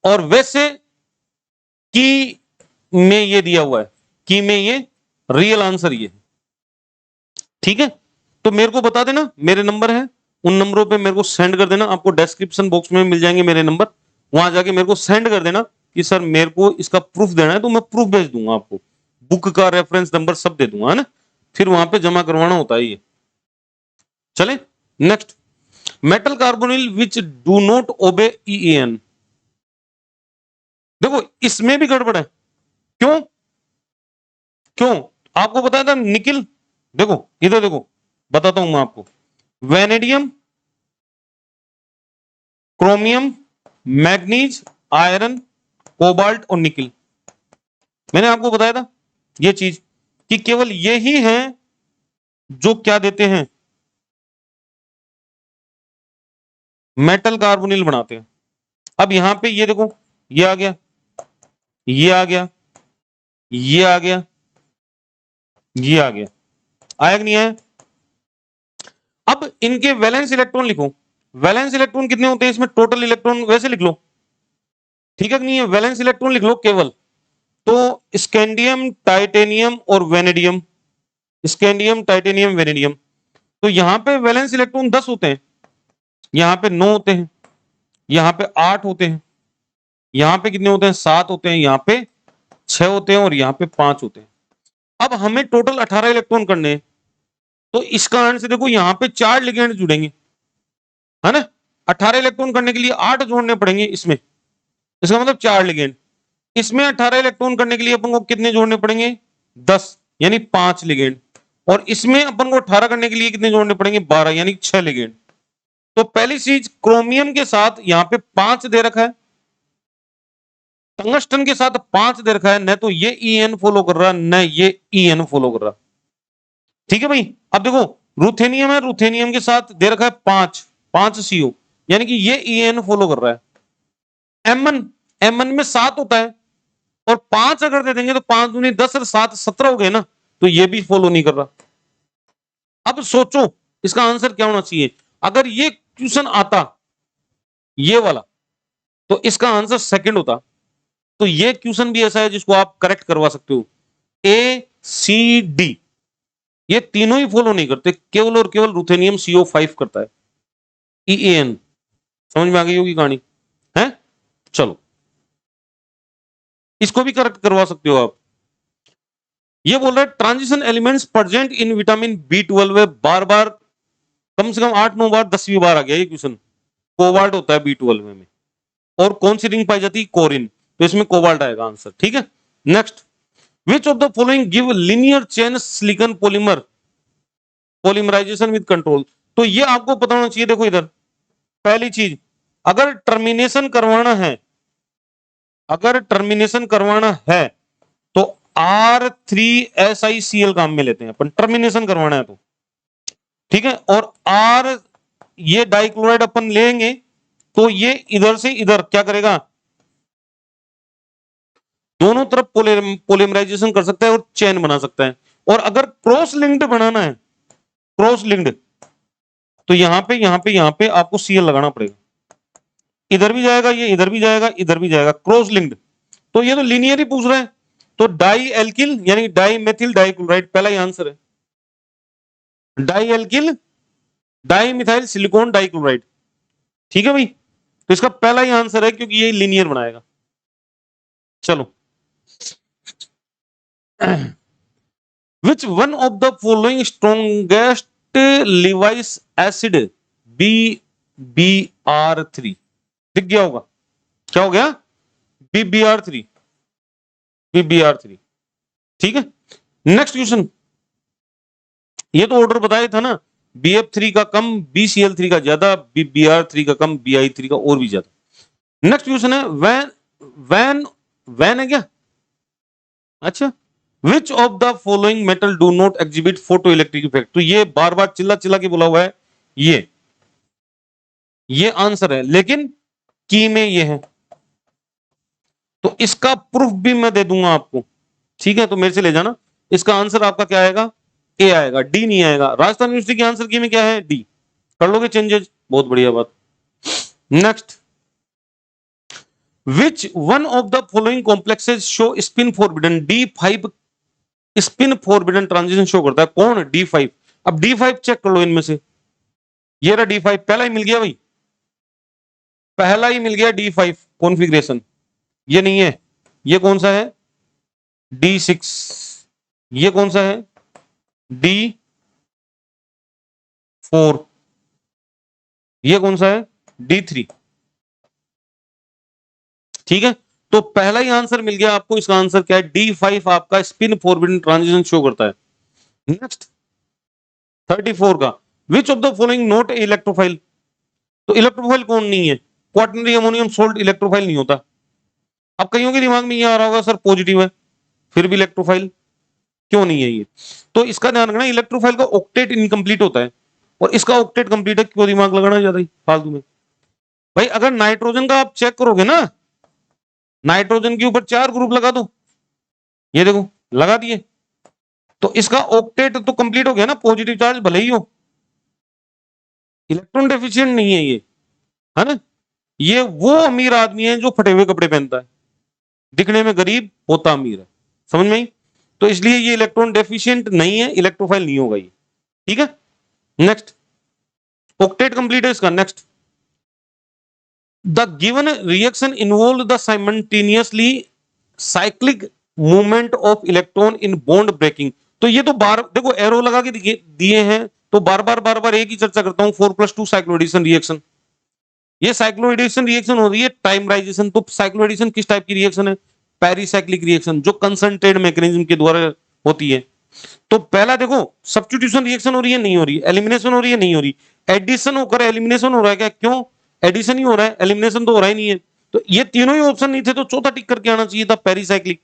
और वैसे की में ये दिया हुआ है, की में ये रियल आंसर ये, ठीक है। तो मेरे को बता देना, मेरे नंबर है, उन नंबरों पे मेरे को सेंड कर देना। आपको डिस्क्रिप्शन बॉक्स में मिल जाएंगे मेरे नंबर, वहां जाके मेरे को सेंड कर देना कि सर मेरे को इसका प्रूफ देना है, तो मैं प्रूफ भेज दूंगा आपको। बुक का रेफरेंस नंबर सब दे दूंगा, है ना, फिर वहां पे जमा करवाना होता है ये। चले next, metal carbonyl which do not obey EAN. देखो इसमें भी गड़बड़ है। क्यों क्यों? आपको बताया था निकिल, देखो इधर देखो, बताता हूं मैं आपको, vanadium, chromium, manganese, iron, cobalt और निकिल। मैंने आपको बताया था ये चीज कि केवल ये ही हैं जो क्या देते हैं, मेटल कार्बोनिल बनाते हैं। अब यहां पे ये देखो, ये आ गया, ये आ गया, ये आ गया, ये आ गया, आया कि नहीं आया? अब इनके वैलेंस इलेक्ट्रॉन लिखो, वैलेंस इलेक्ट्रॉन कितने होते हैं इसमें, टोटल इलेक्ट्रॉन वैसे लिख लो, ठीक है कि नहीं है, वैलेंस इलेक्ट्रॉन लिख लो केवल। तो स्कैंडियम, टाइटेनियम और वेनेडियम, स्कैंडियम, टाइटेनियम, वेनेडियम, तो यहां पे वैलेंस इलेक्ट्रॉन 10 होते हैं, यहां पे 9 होते हैं, यहां पे 8 होते हैं, यहां पे कितने होते हैं, 7 होते हैं, यहां पे 6 होते हैं और यहां पे 5 होते हैं। अब हमें टोटल 18 इलेक्ट्रॉन करने हैं, तो इस कारण से देखो यहां पे 4 लिगेंड जुड़ेंगे, है ना, 18 इलेक्ट्रॉन करने के लिए 8 जोड़ने पड़ेंगे इसमें, इसका मतलब 4 लिगेंड। इसमें 18 इलेक्ट्रॉन करने के लिए अपन को कितने जोड़ने पड़ेंगे, 10, यानी 5 लिगेंड। और इसमें अपन को 18 करने के लिए कितने जोड़ने पड़ेंगे, 12, यानी 6 लिगेंड। तो पहली चीज, क्रोमियम के साथ यहां पे 5 दे रखा है, टंगस्टन के साथ 5 दे रखा है, न तो ये ईएन फॉलो कर रहा न ये ईएन फॉलो कर रहा, ठीक है भाई। अब देखो रुथेनियम है, रुथेनियम के साथ दे रखा है 5, 5 सीओ, यानी कि ये ईएन फॉलो कर रहा है। एमन, एमन में 7 होता है, और 5 अगर दे देंगे तो 5 दूनी 10 और 7 17 हो गए ना, तो ये भी फॉलो नहीं कर रहा। अब सोचो इसका आंसर क्या होना चाहिए, अगर ये क्वेश्चन आता ये वाला, तो इसका आंसर सेकंड होता। तो ये क्वेश्चन भी ऐसा है जिसको आप करेक्ट करवा सकते हो, ए सी डी, ये तीनों ही फॉलो नहीं करते, केवल और केवल रुथेनियम CO5 करता है, ईएन। समझ में आ गई होगी कहानी, है? चलो इसको भी करेक्ट करवा सकते हो आप। ये बोल रहा है transition elements present in vitamin B12 है, बार बार कम से कम 8-9 बार, 10वीं बार आ गया ये क्वेश्चन। कोबाल्ट होता है B12 में, और कौन सी रिंग पाई जाती है, कोरिन, तो इसमें कोबाल्ट आएगा आंसर, ठीक है। Next, which of the following give linear chain silicon polymer polymerisation with control. तो ये आपको पता होना चाहिए। देखो इधर पहली चीज, अगर टर्मिनेशन करवाना है, अगर टर्मिनेशन करवाना है तो R3SiCl काम में लेते हैं अपन, टर्मिनेशन करवाना है तो, ठीक है। और R, ये डाइक्लोराइड अपन लेंगे तो ये इधर से इधर क्या करेगा, दोनों तरफ पोलिमराइजेशन कर सकता है और चेन बना सकता है। और अगर क्रॉस लिंक्ड बनाना है, क्रॉस लिंक्ड, तो यहां पे आपको Cl लगाना पड़ेगा, इधर भी जाएगा, ये इधर भी जाएगा, इधर भी जाएगा, क्रॉस लिंक्ड। तो ये तो लीनियर ही पूछ रहे हैं, तो डाई एल्किल यानी डाई मेथिल डाइक्लोराइड पहला ही आंसर है, di alkyl di methyl silicon dichloride, ठीक है भाई। तो इसका पहला ही आंसर है क्योंकि ये लीनियर बनाएगा। चलो विच one of the following strongest Levi's acid BBr3, दिख गया होगा, क्या हो गया, BBr3, BBr3, ठीक है। नेक्स्ट क्वेश्चन, ये तो ऑर्डर बताया था ना, BF3 का कम, BCl3 का ज्यादा, BBr3 का कम, Bi3 का और भी ज्यादा। नेक्स्ट क्वेश्चन है वैन, वैन वैन है क्या, अच्छा, विच of the following metal do not exhibit photo electric effect. तो ये बार बार चिल्ला चिल्ला के बोला हुआ है, ये आंसर है, लेकिन की में ये है, तो इसका प्रूफ भी मैं दे दूंगा आपको, ठीक है। तो मेरे से ले जाना, इसका आंसर आपका क्या आएगा, ए आएगा, डी नहीं आएगा। राजस्थान यूनिवर्सिटी के आंसर की में क्या है, डी। कर लोगे चेंजेस, बहुत बढ़िया बात। Next, which one of the following complexes show spin forbidden, D5 spin forbidden transition show करता है, कौन, D5। अब D5 चेक कर लो इनमें से, ये रहा D5, पहला ही मिल गया भाई, पहला ही मिल गया D5 कॉन्फ़िगरेशन, ये नहीं है, ये कौन सा है, D6, ये कौन सा है, D4, ये कौन सा है, D3। ठीक है, तो पहला ही आंसर मिल गया आपको। इसका आंसर क्या है, D5 आपका स्पिन फॉरवर्डिंग ट्रांजिशन शो करता है। नेक्स्ट 34 का, विच of the following not electrophile. तो इलेक्ट्रोफाइल कौन नहीं है, क्वाटरनरी अमोनियम सोल्ट इलेक्ट्रोफाइल नहीं होता। अब कईयों के दिमाग में ये आ रहा होगा सर पॉजिटिव है फिर भी इलेक्ट्रोफाइल क्यों नहीं है ये। तो इसका ध्यान रखना, इलेक्ट्रोफाइल का ऑक्टेट इनकम्प्लीट होता है और इसका ऑक्टेट कंप्लीट है, क्यों दिमाग लगाना ज्यादा ही फालतू में। भाई अगर नाइट्रोजन का आप चेक करोगे ना, नाइट्रोजन के ऊपर 4 ग्रुप लगा दो, ये देखो लगा दिए, तो इसका ऑक्टेट तो कंप्लीट हो गया ना, पॉजिटिव चार्ज भले ही हो, इलेक्ट्रॉन डेफिशिएंट नहीं है ये, है ना। ये वो अमीर आदमी है जो फटे हुए कपड़े पहनता है, दिखने में गरीब होता अमीर है, समझ में आई। तो इसलिए ये इलेक्ट्रॉन डेफिशिएंट नहीं है, इलेक्ट्रोफाइल नहीं होगा ये। ठीक है, नेक्स्ट ऑक्टेट कंप्लीट है इसका। Next, the given reaction involve the simultaneously cyclic movement of electron in bond breaking. तो ये तो बार देखो एरो लगा के दिए हैं, तो बार बार एक ही चर्चा करता हूं, 4+2 साइक्लोएडिशन रिएक्शन। ये साइक्लोएडिशन रिएक्शन हो रही है टाइमराइजेशन। तो साइक्लोएडिशन किस टाइप की रिएक्शन है, पेरिसाइक्लिक रिएक्शन, जो कंसंट्रेट मैकेनिज्म के द्वारा होती है। तो पहला देखो सब्स्टिट्यूशन रिएक्शन हो रही है, नहीं हो रही, एलिमिनेशन हो रही है, नहीं हो रही, एडिशन होकर एलिमिनेशन हो रहा है क्या, क्यों एडिशन ही हो रहा है, एलिमिनेशन तो हो रहा ही नहीं है। तो ये तीनों ही ऑप्शन नहीं थे, तो चौथा टिक करके आना चाहिए था पेरिसाइक्लिक।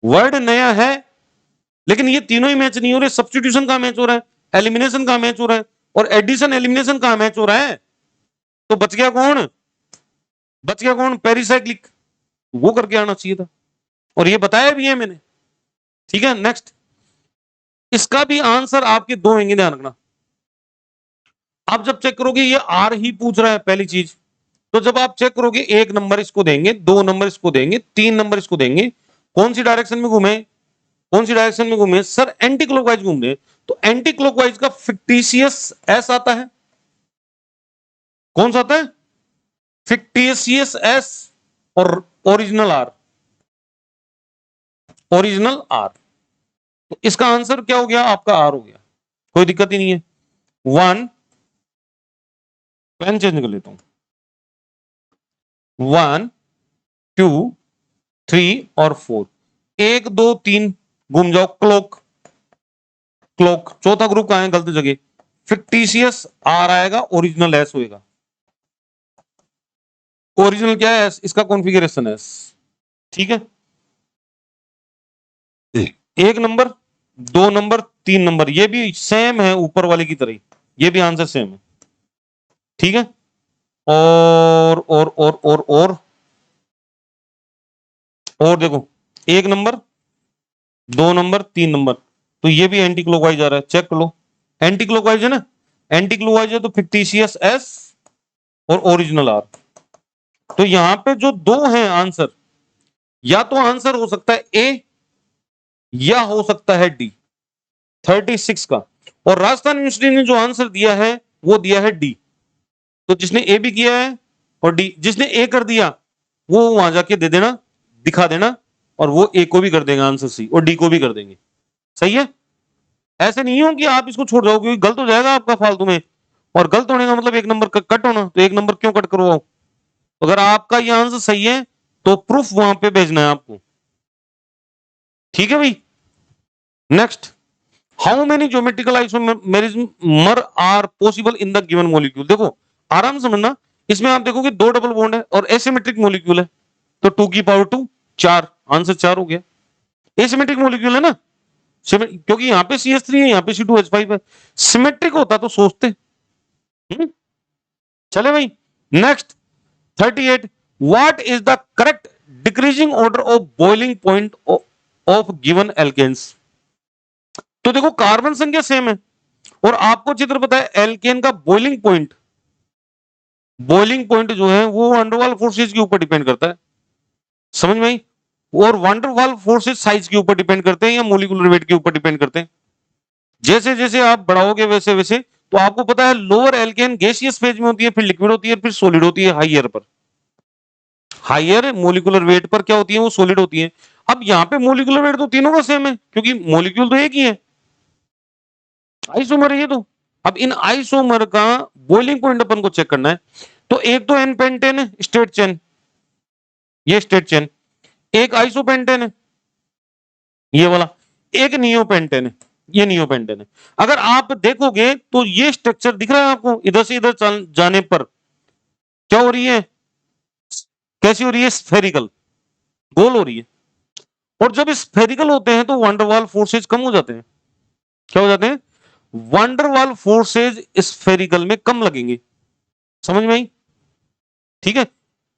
वर्ड नया है लेकिन ये तीनों ही मैच नहीं हो रहे, सब्स्टिट्यूशन का मैच हो रहा है, एलिमिनेशन का मैच हो रहा है, और एडिशन एलिमिनेशन का मैच हो रहा है। तो बच गया कौन, बच गया कौन, पेरिसाइक्लिक, वो करके आना चाहिए था, और ये बताया भी है मैंने। ठीक है, नेक्स्ट, इसका भी आंसर आपके दो होंगे, ध्यान रखना। आप जब चेक करोगे ये आर ही पूछ रहा है पहली चीज, तो जब आप चेक करोगे 1 नंबर इसको देंगे, 2 नंबर इसको देंगे, 3 नंबर इसको देंगे, कौन सी डायरेक्शन में घूमे, कौन सी डायरेक्शन में घूमे सर, एंटी क्लॉकवाइज घूम रहे। तो एंटी क्लॉकवाइज का फिक्टिशियस एस आता है, कौन सा आता है, फिक्टिशियस एस, और ओरिजिनल आर, ओरिजिनल आर। तो इसका आंसर क्या हो गया आपका, आर हो गया, कोई दिक्कत ही नहीं है। 1, पेन चेंज कर लेता हूं, 1 2 3 और 4, 1 2 3 घूम जाओ, क्लॉक, क्लॉक चौथा ग्रुप कहां है, गलत जगह, फिक्टिशियस आर आएगा, ओरिजिनल एस होएगा। ओरिजिनल क्या है, एस, इसका कॉन्फ़िगरेशन एस। ठीक है, 1 नंबर, 2 नंबर, 3 नंबर, ये भी सेम है ऊपर वाले की तरह, ये भी आंसर सेम है। ठीक है, और देखो 1 नंबर, 2 नंबर, 3 नंबर, तो ये भी एंटी क्लॉकवाइज आ रहा है, चेक कर लो, एंटी क्लॉकवाइज है ना, एंटी क्लॉकवाइज है तो फिक्टिशियस एस और ओरिजिनल आर। तो यहां पे जो दो हैं आंसर, या तो आंसर हो सकता है ए या हो सकता है डी, 36 का। और राजस्थान यूनिवर्सिटी ने जो आंसर दिया है वो दिया है डी। तो जिसने ए भी किया है और डी, जिसने ए कर दिया वो वहां जाके दे देना, दिखा देना, और वो ए को भी कर देगा आंसर सी, और डी को भी कर देंगे। सही है, ऐसे नहीं हो कि आप इसको छोड़ जाओ, क्योंकि गलत हो जाएगा आपका फालतू में, और गलत होने का मतलब 1 नंबर कट होना, तो 1 नंबर क्यों कट करवाओ। अगर आपका ये आंसर सही है तो प्रूफ वहां पे भेजना है आपको। ठीक है भाई, next, how many geometrical isomerism are possible in the given molecule. देखो आराम से समझना, इसमें आप देखोगे 2 डबल बॉन्ड है और एसिमेट्रिक मॉलिक्यूल है, तो 2 की पावर 2 4, आंसर 4 हो गया। एसिमेट्रिक मॉलिक्यूल है ना, क्योंकि यहाँ पे CH3 है, यहाँ पे C2H5 है, सिमेट्रिक होता तो सोचते। चले भाई, next 38, what is the correct decreasing order of boiling point of given alkanes. तो देखो कार्बन संख्या सेम है और आपको चित्र पता है एल्केन का बॉइलिंग पॉइंट, बॉइलिंग पॉइंट जो है वो वंडरवाल फोर्सेस के ऊपर डिपेंड करता है, समझ में आई। और वंडरवाल फोर्सेस साइज के ऊपर डिपेंड करते हैं या मोलिकुलर वेट के ऊपर डिपेंड करते हैं। जैसे जैसे आप बढ़ाओगे वैसे वैसे, तो आपको पता है लोअर एल्केन गैसियस फेज में होती है, फिर लिक्विड होती है, फिर सॉलिड होती है हाइयर पर, हाइयर मोलिकुलर वेट पर क्या होती है वो सॉलिड होती है। अब यहां पे मोलिकुलर वेट तो तीनों का सेम है क्योंकि मोलिक्यूल तो एक ही है, आइसोमर है ये तो। अब इन आइसोमर का बॉइलिंग पॉइंट अपन को चेक करना है। तो एक तो एन पेंटेन है स्ट्रेट चेन, ये स्ट्रेट चेन, एक आइसोपेंटेन है ये वाला, एक नियोपेंटेन है, ये नियोपेंटेन है। अगर आप देखोगे तो ये स्ट्रक्चर दिख रहा है आपको, इधर से इधर जाने पर क्या हो रही है, कैसी हो रही है, स्फेरिकल, गोल हो रही है। और जब स्फेरिकल होते हैं तो वंडरवाल फोर्सेज कम हो जाते हैं, क्या हो जाते हैं, वंडरवाल फोर्सेज स्फेरिकल में कम लगेंगे। समझ में आई? ठीक है,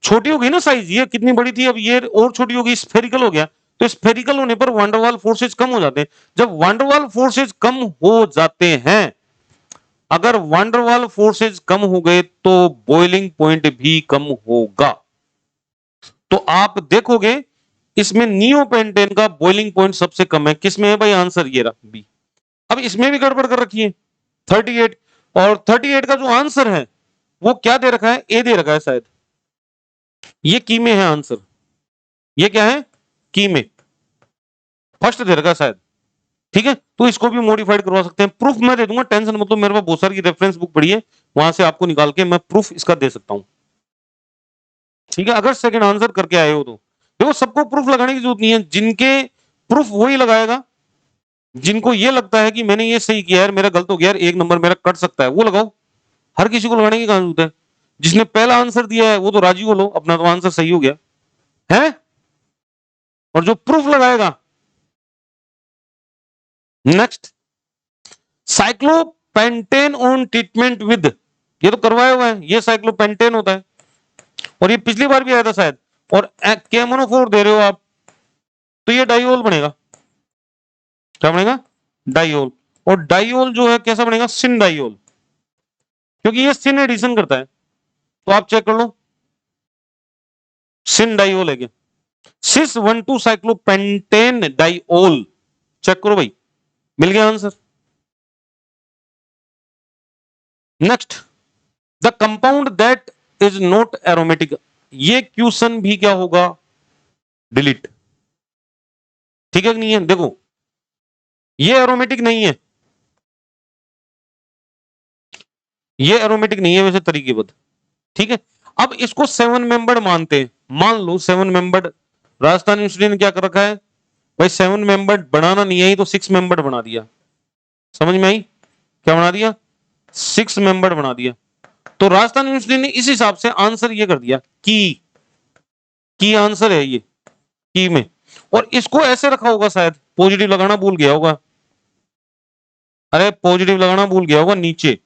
छोटी हो गई ना साइज, ये कितनी बड़ी थी अब ये और छोटी हो गई, स्फेरिकल हो गया। तो स्फेरिकल होने पर वंडरवाल फोर्सेज कम हो जाते हैं। जब वंडरवाल फोर्सेज कम हो जाते हैं, अगर वंडरवाल फोर्सेज कम हो गए तो बॉइलिंग पॉइंट भी कम होगा। तो आप देखोगे इसमें नियोपेंटेन का बॉइलिंग पॉइंट सबसे कम है। किसमें है भाई, आंसर ये रहा बी। अब इसमें भी गड़बड़ कर रखी है 38, और 38 का जो आंसर है वो क्या दे रखा है, ए दे रखा है शायद, ये की में है आंसर, ये क्या है, की में फर्स्ट दे रखा है शायद। ठीक है, तो इसको भी मॉडिफाइड करवा सकते हैं। प्रूफ मैं दे दूंगा, टेंशन मतलब मेरे पास बहुत सारी रेफरेंस बुक पड़ी है, वहां से आपको निकाल के मैं प्रूफ इसका दे सकता हूं। ठीक है, अगर सेकंड आंसर करके आए हो तो देखो, सबको प्रूफ लगाने की जरूरत नहीं है, जिनके प्रूफ वही लगाएगा, जिनको ये लगता है कि मैंने ये सही किया यार, मेरा गलत हो गया यार, एक नंबर मेरा कट सकता है, वो लगाओ। हर किसी को लगाने की कहां जरूरत है। जिसने पहला आंसर दिया है वो तो राजी हो लो, अपना तो आंसर सही हो गया है। और जो प्रूफ लगाएगा, next, cyclopentane on treatment with, ये तो करवाया हुआ है, ये साइक्लोपेंटेन होता है, और ये पिछली बार भी आया था शायद। और केमोनोफोर दे रहे हो आप, तो ये डाइओल बनेगा, क्या बनेगा, डाइओल। और डाइओल जो है कैसा बनेगा, सिन डाइओल, क्योंकि ये सिन एडिशन करता है। तो आप चेक कर लो, सिन डाइओल है क्या, सिस 1,2 साइक्लोपेंटेन डाइओल, चेक करो भाई, मिल गया answer. Next, the compound that is not aromatic, ये क्वेश्चन भी क्या होगा, डिलीट। ठीक है कि नहीं है, देखो ये एरोमेटिक नहीं है, ये एरोमेटिक नहीं है वैसे तरीकेबद्ध। ठीक है, अब इसको 7 मेंबर्ड मानते हैं, मान लो 7 मेंबर्ड, राजस्थान यूनिवर्सिटी ने क्या कर रखा है भाई, 7 मेंबर्ड बनाना नहीं आई तो 6 मेंबर्ड बना दिया। समझ में आई, क्या बना दिया, 6 मेंबर्ड बना दिया। तो राजस्थान यूनिवर्सिटी ने इस हिसाब से आंसर ये कर दिया की आंसर है ये, की में। और इसको ऐसे रखा होगा शायद, पॉजिटिव लगाना भूल गया होगा, अरे पॉजिटिव लगाना भूल गया होगा नीचे,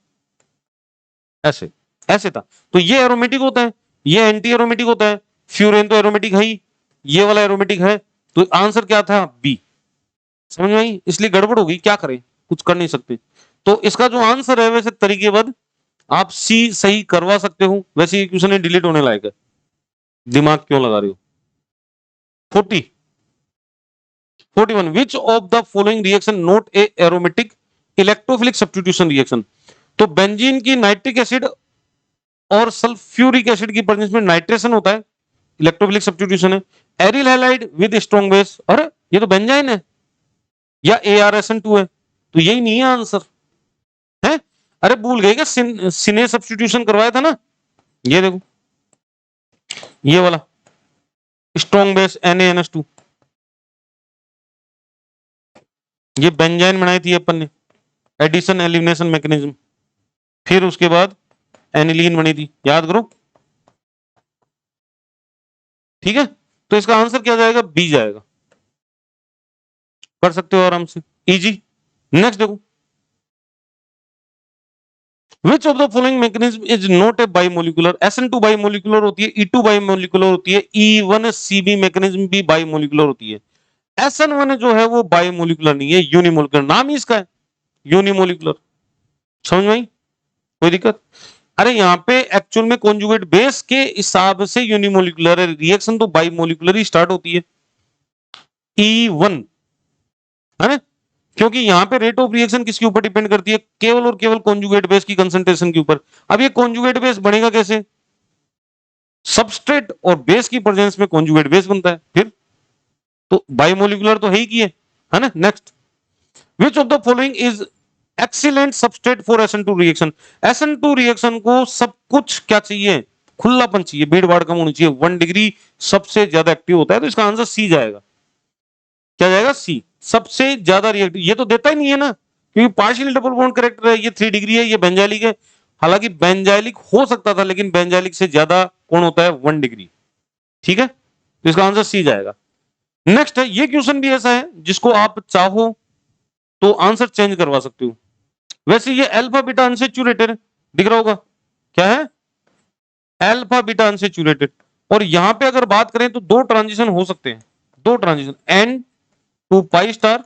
ऐसे ऐसे था। तो ये एरोमेटिक होता है, ये एंटी एरोमेटिक होता है, फ्यूरेन तो एरोमेटिक है ही, ये वाला एरोमेटिक है। तो आंसर क्या था, बी। समझ में आई, इसलिए गड़बड़ होगी, क्या करें, कुछ कर नहीं सकते। तो इसका जो आंसर है वैसे तरीकेबद्ध आप सी सही करवा सकते हो, वैसे ये क्वेश्चन डिलीट होने लायक है, दिमाग क्यों लगा रहे हो। 40, 41, विच of the following reaction not a aromatic electrophilic substitution reaction. तो बेंजीन की नाइट्रिक एसिड और सल्फ्यूरिक एसिड की प्रेजेंस में नाइट्रेशन होता है, इलेक्ट्रोफिलिक सब्स्टिट्यूशन है। Aryl halide with strong base, अरे ये तो बेंजाइन है, या ArSN2 है, तो यही नहीं है आंसर है। अरे भूल गए क्या, सिने सब्स्टिट्यूशन करवाया था ना, ये देखो ये वाला स्ट्रॉन्ग बेस NaNH2, ये बेंजाइन बनाई थी अपन ने, एडिशन एलिमिनेशन मैकेनिज्म, फिर उसके बाद एनिलीन बनी थी, याद करो। ठीक है, तो इसका आंसर क्या जाएगा, बी जाएगा, कर सकते हो आराम से, इजी। नेक्स्ट देखो, which of the following mechanism is not a bimolecular, SN2 bimolecular होती है, E2 बाइमोलिकुलर होती है, E1CB मैकेनिज्म भी बाइमोलिकुलर होती है। SN1 जो है वो बाइमोलिकुलर नहीं है, यूनिमोलिकुलर, नाम ही इसका है यूनिमोलिकुलर। समझ में आई, कोई दिक्कत, अरे यहाँ पे एक्चुअल में कॉन्जुगेट बेस के हिसाब से यूनिमोलिकुलर है, रिएक्शन तो बाइमोलिकुलर ही स्टार्ट होती है, E1 है ना, क्योंकि यहाँ पे रेट ऑफ रिएक्शन किसके ऊपर डिपेंड करती है, केवल और केवल कॉन्जुगेट बेस की कंसंट्रेशन के ऊपर। अब ये कॉन्जुगेट बेस बनेगा कैसे, सबस्ट्रेट और बेस की प्रेजेंस में कॉन्जुगेट बेस बनता है, फिर तो बायोमोलिकुलर तो है ही की है ना। Next, which of the following is excellent substrate for SN2 reaction. SN2 reaction को सब कुछ क्या चाहिए, खुलापन चाहिए, भीड़ भाड़ कम होनी चाहिए, 1 डिग्री सबसे ज्यादा एक्टिव होता है, तो इसका आंसर सी जाएगा। क्या जाएगा, सी, सबसे ज्यादा रिएक्टिव। ये तो देता ही नहीं है ना, क्योंकि पार्शियल डबल बॉन्ड करेक्टर है, ये 3 डिग्री है, ये बेंजाइलिक है। हालांकि बेंजाइलिक हो सकता था, लेकिन बेंजाइलिक से ज्यादा कौन होता है, 1 डिग्री। ठीक है, तो इसका आंसर सी जाएगा। नेक्स्ट है, ये क्वेश्चन भी ऐसा है जिसको आप चाहो तो आंसर चेंज करवा सकते हो। वैसे ये अल्फा बीटा अनसेचुरेटेड दिख रहा होगा, क्या है, अल्फा बीटा अनसेचुरेटेड। और यहां पे अगर बात करें तो 2 ट्रांजिशन हो सकते हैं, 2 transition, N to pi star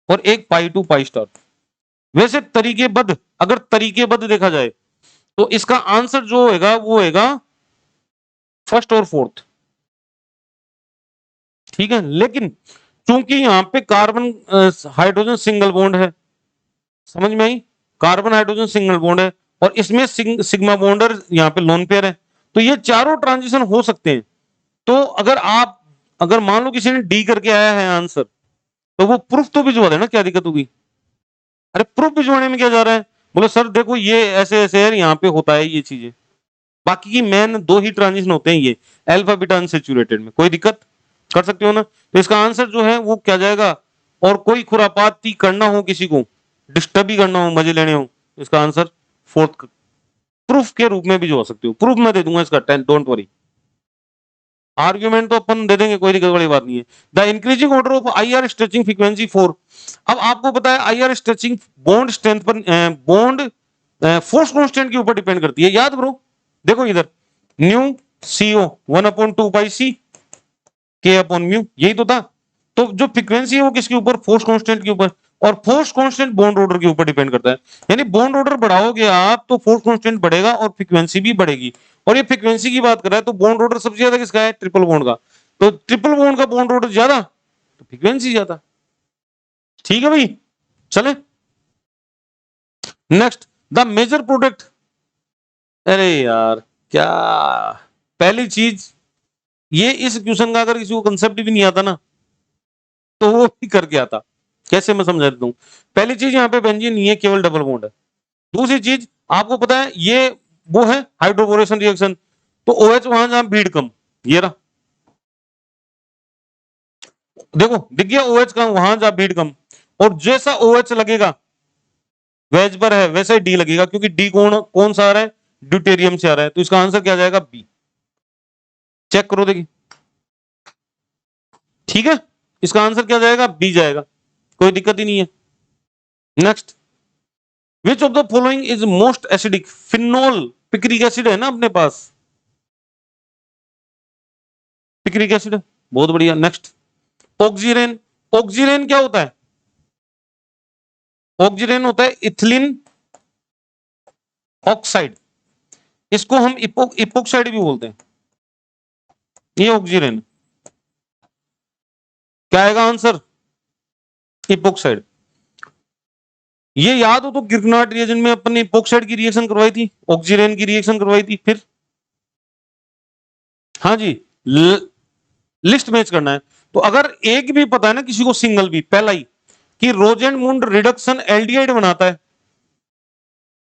और एक पाई टू पाई स्टार। वैसे तरीकेबद्ध, अगर तरीकेबद्ध देखा जाए तो इसका आंसर जो होगा वो होगा फर्स्ट और फोर्थ। ठीक है, लेकिन चूंकि यहां पे कार्बन हाइड्रोजन सिंगल बॉन्ड है, समझ में आई, कार्बन हाइड्रोजन सिंगल बॉन्ड है, और इसमें सिग्मा बॉन्डर यहाँ पे लोन पेयर है, तो ये चारों ट्रांजिशन हो सकते हैं। तो अगर मान लो किसी ने डी करके आया है आंसर, तो वो प्रूफ तो भिजवा देना, क्या दिक्कत होगी। अरे प्रूफ भिजवाने में क्या जा रहा है, बोले सर देखो ये ऐसे ऐसे है, यहाँ पे होता है ये चीजें। बाकी की मेन 2 ही ट्रांजिशन होते हैं, ये अल्फा बीटा अनसेचुरेटेड में, कोई दिक्कत कर सकते हो ना। तो इसका आंसर जो है वो क्या जाएगा, और कोई खुरापाती करना हो, किसी को डिस्टर्ब ही करना हो, मजे लेने हो, इसका आंसर फोर्थ, प्रूफ के रूप में भी जो हो सकते हो, प्रूफ मैं दे दूंगा इसका, डोंट वरी। आर्ग्यूमेंट तो अपन दे देंगे, कोई दिक्कत वाली बात नहीं है। The increasing order of IR stretching frequency 4। अब आपको पता है IR स्ट्रेचिंग बॉन्ड स्ट्रेंथ पर, बॉन्ड फोर्स कांस्टेंट के ऊपर डिपेंड करती है, याद ब्रो। देखो इधर न्यू CO 1/2 पाई सी K अपॉन म्यू, यही तो था। तो जो फ्रीक्वेंसी है वो किसके ऊपर, फोर्स कांस्टेंट के ऊपर, और फोर्स कांस्टेंट बॉन्ड ऑर्डर के ऊपर डिपेंड करता है। यानी बॉन्ड ऑर्डर बढ़ाओगे आप तो फोर्स कांस्टेंट बढ़ेगा और फ्रीक्वेंसी भी बढ़ेगी। और ये फ्रीक्वेंसी की बात कर रहा है, तो बॉन्ड ऑर्डर सबसे ज्यादा किसका है, ट्रिपल बॉन्ड का। तो ट्रिपल बॉन्ड का बॉन्ड ऑर्डर ज्यादा तो फ्रीक्वेंसी ज्यादा। ठीक है भाई, चले नेक्स्ट, द मेजर प्रोडक्ट। अरे यार क्या, पहली चीज ये, इस क्वेश्चन का अगर किसी को कंसेप्ट भी नहीं आता ना, तो वो भी करके आता। कैसे, मैं समझा देता हूं। पहली चीज, यहाँ पे बेंजीन नहीं है, केवल डबल बॉन्ड है। दूसरी चीज, आपको पता है ये वो है हाइड्रोबोरेशन रिएक्शन, तो OH वहां जहां भीड़ कम, ये रहा, देखो दिख गया OH का वहां जहां भीड़ कम, और जैसा OH लगेगा वेज पर है वैसे ही डी लगेगा, क्योंकि डी कौन कौन सा आ रहा है, ड्यूटेरियम से आ रहा है, तो इसका आंसर क्या जाएगा, बी। चेक करो देखिए, ठीक है, इसका आंसर क्या जाएगा, बी जाएगा, कोई दिक्कत ही नहीं है। Next, which of the following is most acidic. Phenol, picric acid है ना अपने पास, पिक्रिक एसिड, बहुत बढ़िया। Next, oxirane. ऑक्सीरेन क्या होता है, ऑक्सीरेन होता है इथिलीन ऑक्साइड, इसको हम इपोक्साइड भी बोलते हैं, ये ऑक्सीरेन। क्या आएगा आंसर, इपोक्साइड। ये याद हो तो गिरनाट रिएजन में अपन ने इपोक्साइड की रिएक्शन करवाई थी, ऑक्सीरेन की रिएक्शन करवाई थी, फिर हाँ जी, लिस्ट मैच करना है। तो अगर एक भी पता है ना किसी को, सिंगल भी, पहला ही कि रोजेंडमुंड रिडक्शन एल्डिहाइड बनाता है,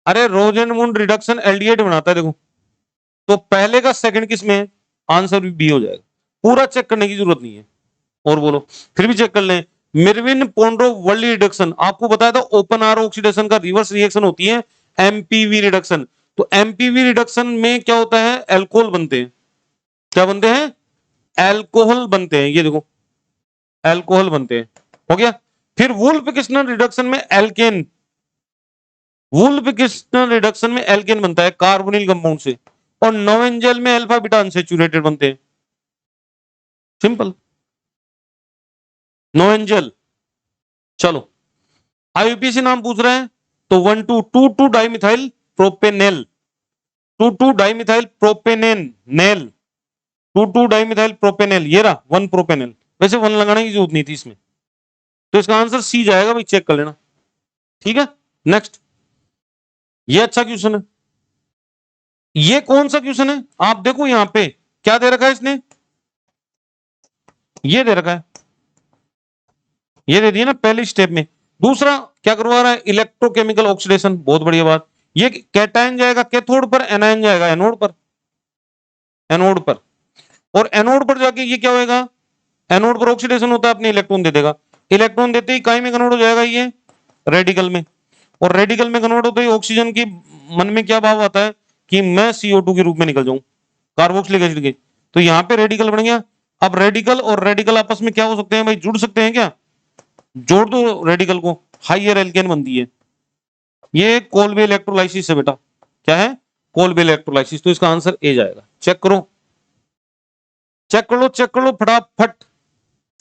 अरे रोजेंडमुंड रिडक्शन एल्डिहाइड बनाता है, देखो, तो पहले का सेकंड किस में है, आंसर भी बी हो जाएगा। पूरा चेक करने की जरूरत नहीं है, और बोलो, फिर भी चेक कर लें। मिरविन पोंड्रो वर्ली रिडक्शन, आपको बताया था ओपन आर ऑक्सीडेशन का रिवर्स रिएक्शन होती है MPV रिडक्शन। तो MPV रिडक्शन में क्या होता है, एल्कोहल बनते हैं, क्या बनते हैं, एल्कोहल बनते हैं, ये देखो एल्कोहल बनते हैं, हो गया। फिर वुल्फ क्रिस्टल रिडक्शन में एल्केन, वुल्फ क्रिस्टल रिडक्शन में एल्केन बनता है कार्बोनिल कंपाउंड से, और नोवेंजल में अल्फा बीटा अनसेचुरेटेड बनते हैं, सिंपल, नोवेंजल। चलो, IUPAC नाम पूछ रहे हैं, तो 1,2,2,2 डाइमिथाइल प्रोपेनेल, 2,2 डाइमिथाइल प्रोपेनेन नेल, 2,2 डाइमिथाइल प्रोपेनेल, ये रहा 1 प्रोपेनेल। वैसे 1 लगाने की जरूरत नहीं थी इसमें, तो इसका आंसर सी जाएगा भाई, चेक कर लेना। ठीक है, नेक्स्ट, ये अच्छा क्वेश्चन है। ये कौन सा क्वेश्चन है, आप देखो यहां पे क्या दे रखा है इसने, ये दे रखा है ये दे दिया ना पहले स्टेप में। दूसरा क्या करवा रहा है, इलेक्ट्रोकेमिकल ऑक्सीडेशन, बहुत बढ़िया बात। ये कैटायन जाएगा कैथोड पर, एनायन जाएगा एनोड पर, एनोड पर। और एनोड पर जाके ये क्या होएगा, एनोड पर ऑक्सीडेशन होता है, अपने इलेक्ट्रॉन दे देगा। इलेक्ट्रॉन देते ही काय में कन्वर्ट हो जाएगा ये, रेडिकल में। और रेडिकल में कन्वर्ट होते ही ऑक्सीजन की मन में क्या भाव आता है कि मैं CO2 के रूप में निकल जाऊं, कार्बोक्सिलिक एसिड के। तो यहाँ पे रेडिकल बन गया। अब रेडिकल और रेडिकल आपस में क्या हो सकते हैं भाई, जुड़ सकते हैं क्या, जोड़ दो रेडिकल को, हाइयर एल्केन बनती है। ये कोलबे इलेक्ट्रोलाइसिस है बेटा, क्या है, कोलबे इलेक्ट्रोलाइसिस। तो इसका आंसर ए जाएगा। चेक करो, चेक कर लो, चेक कर लो फटाफट,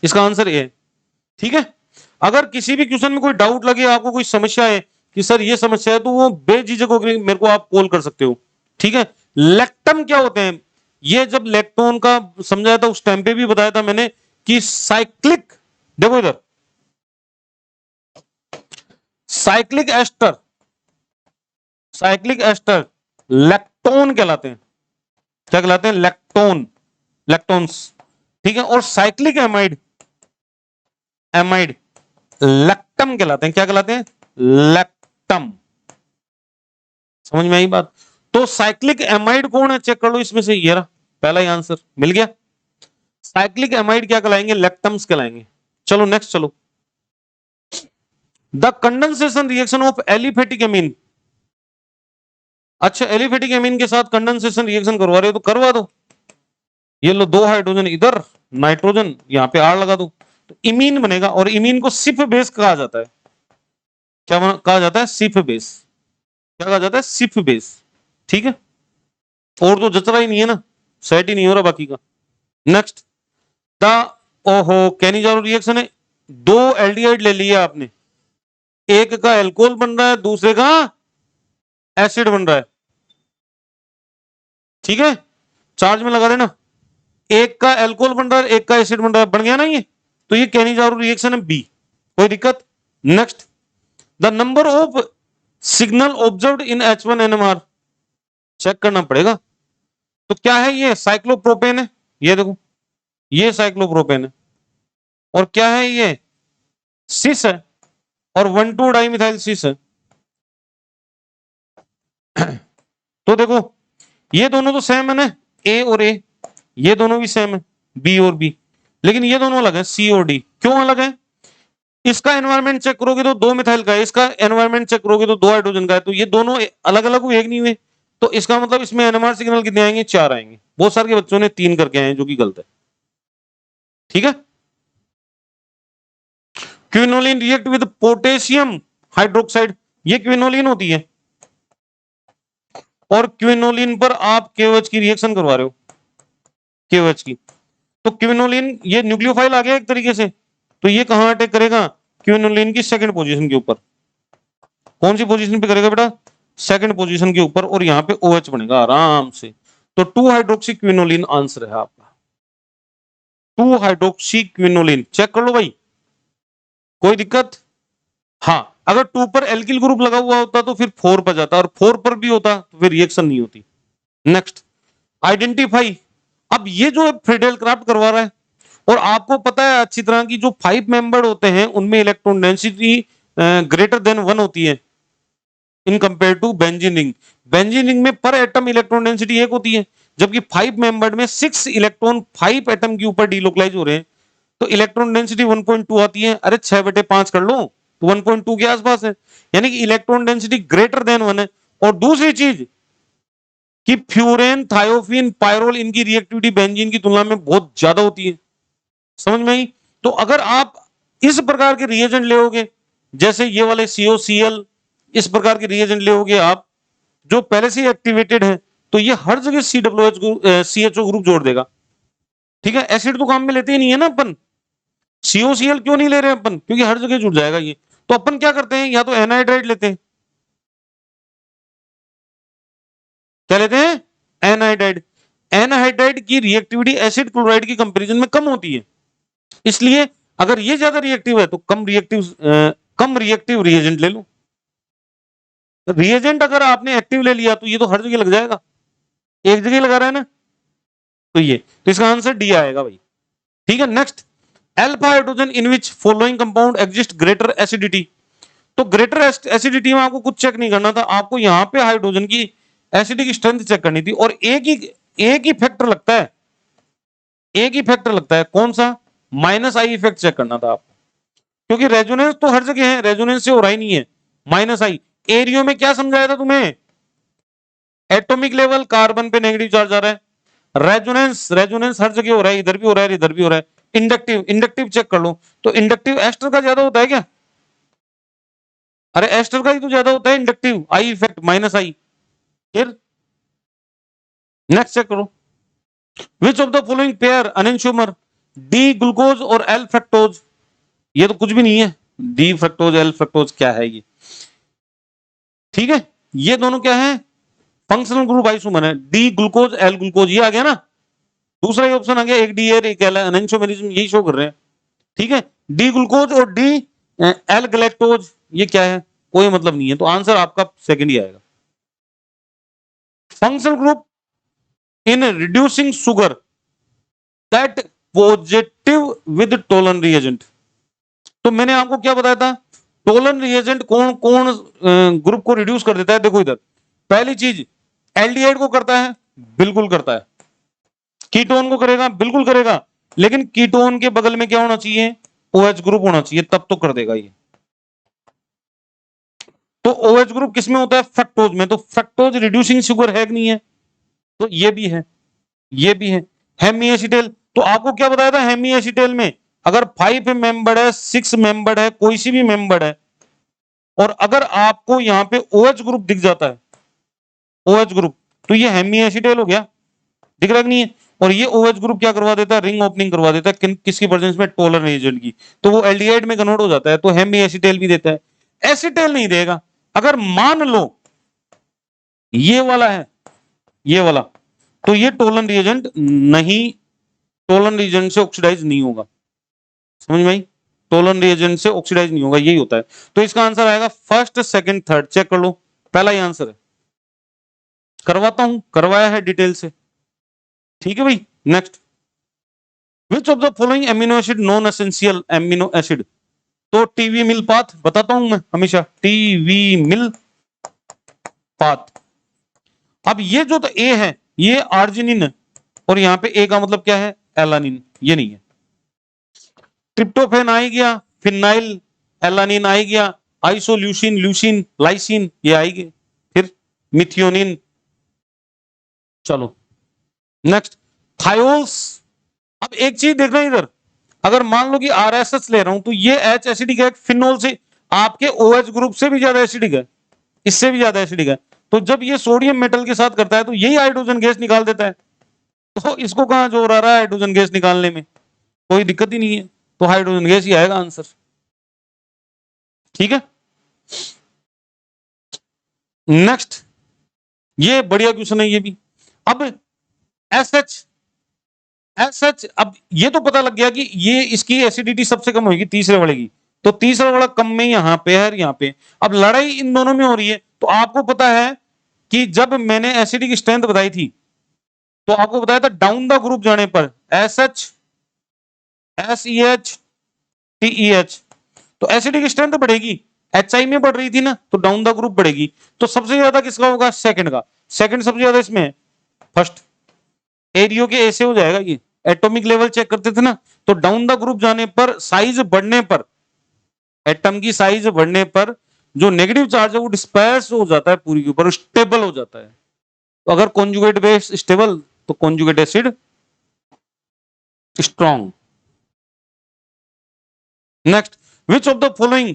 इसका आंसर ए है। ठीक है, अगर किसी भी क्वेश्चन में कोई डाउट लगे, आपको कोई समस्या है कि सर ये समस्या है, तो वो बेझिझक होकर मेरे को आप कॉल कर सकते हो। ठीक है, लेक्टम क्या होते हैं, ये जब लेक्टोन का समझाया था उस टाइम पे भी बताया था मैंने कि साइक्लिक, देखो इधर, cyclic ester, cyclic ester lactone कहलाते हैं। क्या कहलाते हैं, लेक्टोन, लेक्टोन्स। ठीक है, और साइक्लिक एमाइड, एमाइड लेक्टम कहलाते हैं। क्या कहलाते हैं, लेक्टम। समझ में आई बात। तो साइक्लिक एमाइड कौन है, चेक कर लो इसमें से, ये रहा पहला ही आंसर मिल गया। साइक्लिक एमाइड क्या कहलाएंगे, लेक्टम्स कहलाएंगे। चलो नेक्स्ट चलो, the condensation reaction of aliphatic amine. अच्छा, एलिफेटिक एमीन के साथ कंडेंसेशन रिएक्शन करवा रहे हो तो करवा दो। ये लो, 2 हाइड्रोजन इधर, नाइट्रोजन, यहाँ पे R लगा दो, तो इमीन बनेगा। और इमीन को सिफ बेस कहा जाता है। क्या कहा जाता है, सिफ बेस। क्या कहा जाता है, सिफ बेस। ठीक है, और तो जच रहा ही नहीं है ना, सेट ही नहीं हो रहा बाकी का। नेक्स्ट, द, ओहो कैनिजारो रिएक्शन है, 2 एल्डिहाइड ले लिया आपने, एक का एल्कोहल बन रहा है, दूसरे का एसिड बन रहा है। ठीक है, चार्ज में लगा देना, एक का एल्कोहल बन रहा है, एक का एसिड बन रहा है, बन गया ना ये। तो ये कैनिजारो रिएक्शन है बी, कोई दिक्कत। Next, the number of signal observed in H1NMR, check करना पड़ेगा। तो क्या है ये, साइक्लोप्रोपेन है, ये देखो, ये साइक्लोप्रोपेन है। और क्या है ये, सिस है, और 1,2 डाइमिथाइल सिस है। तो देखो, ये दोनों तो सेम है ना, ए और ए, ये दोनों भी सेम है, बी और बी, लेकिन ये दोनों अलग है, सी और डी। क्यों अलग है, इसका एनवायरमेंट चेक करोगे तो 2 मिथाइल का है, इसका एनवायरमेंट चेक करोगे तो 2 हाइड्रोजन का है। तो ये दोनों अलग अलग हुए, एक नहीं हुए। तो इसका मतलब इसमें NMR सिग्नल कितने आएंगे, 4 आएंगे। बहुत सारे बच्चों ने 3 करके आए हैं, जो कि गलत है। ठीक है, quinoline react with potassium hydroxide, ये क्विनोलिन होती है, और क्विनोलिन पर आप KOH की रिएक्शन करवा रहे हो, KOH की। तो क्विनोलिन ये न्यूक्लियोफाइल आ गया एक तरीके से, तो ये कहां अटैक करेगा, क्विनोलिन की सेकंड पोजीशन के ऊपर। कौन सी पोजीशन पे करेगा बेटा, सेकंड पोजीशन के ऊपर, और यहां पे OH बनेगा आराम से। तो 2 हाइड्रोक्सी क्विनोलिन आंसर है आपका, 2 हाइड्रोक्सी क्विनोलिन। चेक कर लो भाई, कोई दिक्कत। हाँ, अगर 2 पर एल्किल ग्रुप लगा हुआ होता तो फिर 4 पर जाता, और 4 पर भी होता तो फिर रिएक्शन नहीं होती। Next, identify. अब ये जो फ्रीडेल क्राफ्ट करवा रहा है, और आपको पता है अच्छी तरह की, जो 5 मेंबर होते हैं उनमें इलेक्ट्रॉन डेंसिटी ग्रेटर देन 1 होती है in compare to benzene ring. Benzene ring में पर एटम इलेक्ट्रॉन डेंसिटी 1 होती है, जबकि 5 मेंबर में 6 इलेक्ट्रॉन 5 एटम के ऊपर डिलोकलाइज हो रहे हैं, तो इलेक्ट्रॉन डेंसिटी 1.2 आती है। अरे 6/5 कर लो तो 1.2 के आसपास है, यानी कि इलेक्ट्रॉन डेंसिटी ग्रेटर देन 1 है। और दूसरी चीज कि फ्यूरेन, थायोफिन, पायरोल, इनकी रिएक्टिविटी बेंजीन की तुलना में बहुत ज्यादा होती है। समझ में आई। तो अगर आप इस प्रकार के रिएजेंट लेओगे, जैसे ये वाले COCl, इस प्रकार के रिएजेंट लेओगे आप, जो पहले से एक्टिवेटेड है, तो ये हर जगह CHO ग्रुप जोड़ देगा। ठीक है, एसिड तो काम में लेते ही नहीं है ना अपन, COCl क्यों नहीं ले रहे अपन, क्योंकि हर जगह जुड़ जाएगा ये। तो अपन क्या करते हैं, या तो एनहाइड्राइड लेते हैं, क्या लेते हैं, एनहाइड्राइड। एनहाइड्राइड की रिएक्टिविटी एसिड क्लोराइड की कंपैरिजन में कम होती है, इसलिए अगर ये ज्यादा रिएक्टिव है तो कम रिएक्टिव रिएजेंट ले लो। रिएजेंट अगर आपने एक्टिव ले लिया तो ये तो हर जगह लग जाएगा, एक जगह लगा रहा है ना, तो ये, तो इसका आंसर डी आएगा भाई। ठीक है, next, alpha hydrogen in which following compound exist greater acidity. तो ग्रेटर एसिडिटी में आपको कुछ चेक नहीं करना था, आपको यहां पे हाइड्रोजन की एसिडिक स्ट्रेंथ चेक करनी थी। और एक ही फैक्टर लगता है, एक ही फैक्टर लगता है, कौन सा? माइनस आई इफेक्ट चेक करना था आपको, क्योंकि रेजोनेंस तो हर जगह है, रेजोनेंस से हो रहा ही नहीं है। माइनस आई एरियो में क्या समझाया था तुम्हें? एटॉमिक लेवल कार्बन पे नेगेटिव चार्ज आ रहा है, रेजोनेंस रेजोनेंस हर जगह हो रहा है, इधर भी हो रहा है इधर भी हो रहा है। इंडक्टिव इंडक्टिव चेक कर लो, तो इंडक्टिव एस्टर का ज्यादा होता है क्या? अरे एस्टर का ही तो ज्यादा होता है inductive, I effect minus I. फिर नेक्स्ट चेक करो, which of the following pair enantiomer D glucose और एल फ्रक्टोज। ये तो कुछ भी नहीं है, डी फ्रक्टोज एल फ्रक्टोज क्या है ये? ठीक है, ये दोनों क्या है? फंक्शनल ग्रुप आइसोमर है, डी ग्लूकोज एल ग्लूकोज, ये आ गया ना। दूसरा ही ऑप्शन आ गया, एक डी एल एक एल, अनइंश्योमरिज्म यही शो कर रहे हैं। ठीक है, डी ग्लूकोज और डी एल गैलेक्टोज ये क्या है? कोई मतलब नहीं है, तो आंसर आपका सेकंड ही आएगा। Functional group in reducing sugar that positive with Tollens reagent. तो मैंने आपको क्या बताया था? टोलन रिएजेंट कौन कौन ग्रुप को रिड्यूस कर देता है? देखो इधर, पहली चीज एल्डिहाइड को करता है, बिल्कुल करता है। कीटोन को करेगा, बिल्कुल करेगा, लेकिन कीटोन के बगल में क्या होना चाहिए? ओएच ग्रुप होना चाहिए, तब तो कर देगा ये। तो ओएच ग्रुप किसमें होता है? फ्रक्टोज में। तो फ्रक्टोज रिड्यूसिंग शुगर है कि नहीं है? तो ये भी है, ये भी है। हेमी एसिटेल, तो आपको क्या बताया था? हेमी एसिटेल में अगर 5 मेंबर है, 6 मेंबर है, कोई सी भी मेंबर है, और अगर आपको यहां पे OH ग्रुप दिख जाता है, OH ग्रुप, तो ये हेमी एसिटेल हो गया। दिख रहा नहीं है? और ये OH ग्रुप क्या करवा देता है? रिंग ओपनिंग करवा देता है, किसकी प्रेजेंस में? टोलन एजेंट की। तो वो एल्डिहाइड में कन्वर्ट हो जाता है, तो हेमी एसिटेल भी देता है। एसिटेल नहीं देगा। अगर मान लो ये वाला है, ये वाला, तो ये टोलन रिएजेंट नहीं, टोलन रिएजेंट से ऑक्सीडाइज नहीं होगा। समझ में आई? टोलन रिएजेंट से ऑक्सीडाइज नहीं होगा, यही होता है। तो इसका आंसर आएगा फर्स्ट सेकंड थर्ड। चेक कर लो, पहला ही आंसर है। करवाता हूं, करवाया है डिटेल से। ठीक है भाई, next, which of the following amino acid non essential amino acid. तो टीवी मिल पाथ बताता हूं मैं हमेशा, टीवी मिल पाथ। अब ये जो तो ए है, ये आर्जिनिन है, और यहां पे ए का मतलब क्या है? एलानिन, ये नहीं है। ट्रिप्टोफेन आ ही गया, फिनाइल एलानिन आ ही गया, आइसोल्यूसिन ल्यूसिन लाइसिन ये आएगी, फिर मिथियोनिन। चलो नेक्स्ट, थायोल्स। अब एक चीज देखना इधर, अगर मान लो कि आरएसएस ले रहा हूं, तो ये एच एसिडिक है, फिनोल से आपके ओएच ग्रुप से भी ज्यादा एसिडिक है, इससे भी ज्यादा एसिडिक है। तो जब ये सोडियम मेटल के साथ करता है, तो यही हाइड्रोजन गैस निकाल देता है। तो इसको कहां जोर आ रहा है हाइड्रोजन गैस निकालने में? कोई दिक्कत ही नहीं है, तो हाइड्रोजन गैस ही आएगा आंसर। ठीक है, नेक्स्ट, ये बढ़िया क्वेश्चन है ये भी। अब एसएच, एसएच, अब ये तो पता लग गया कि ये इसकी एसिडिटी सबसे कम होगी तीसरे वाले की, तो तीसरा वाला कम में यहां पे है, यहां पे। अब लड़ाई इन दोनों में हो रही है, तो आपको पता है कि जब मैंने एसिडिक स्ट्रेंथ बताई थी, तो आपको बताया था डाउन द ग्रुप जाने पर एसएच, एसईएच, टीईएच, तो एसिडिक स्ट्रेंथ बढ़ेगी। एचआई में बढ़ रही थी ना, तो डाउन द ग्रुप बढ़ेगी। तो सबसे ज्यादा किसका होगा? सेकंड का। सेकंड सबसे ज्यादा इसमें है, फर्स्ट एरियो के ऐसे हो जाएगा। ये एटॉमिक लेवल चेक करते थे ना, तो डाउन द ग्रुप जाने पर, साइज बढ़ने पर, एटम की साइज बढ़ने पर जो नेगेटिव चार्ज है वो डिस्पर्स हो जाता है पूरी के ऊपर, स्टेबल हो जाता है। तो अगर कॉन्जुगेट बेस स्टेबल, तो conjugate acid strong. Next, which of the following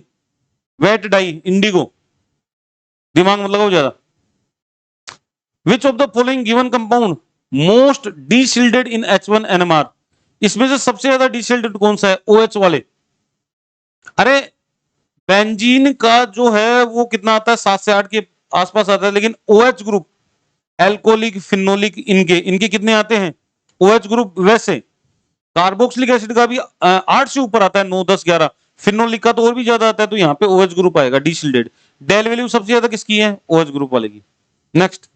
vat dye, indigo, दिमाग में लगाओ ज्यादा, which of the following given compound most deshielded in H1NMR। इसमें से सबसे ज्यादा डीशिल्डेड कौन सा है? OH वाले। अरे बेंजीन का जो है वो कितना आता है? 7 से 8 के आसपास आता है, लेकिन OH ग्रुप, एल्कोलिक, फिनोलिक, इनके इनके कितने आते हैं? OH group. वैसे कार्बोक्सिलिक एसिड का भी 8 से ऊपर आता है, 9, 10, 11। फिनोलिक का तो और भी ज्यादा आता है, तो यहाँ पे OH ग्रुप आएगा डीशिल्डेड। डेल वैल्यू सबसे ज्यादा किसकी है? OH ग्रुप वाले की। Next,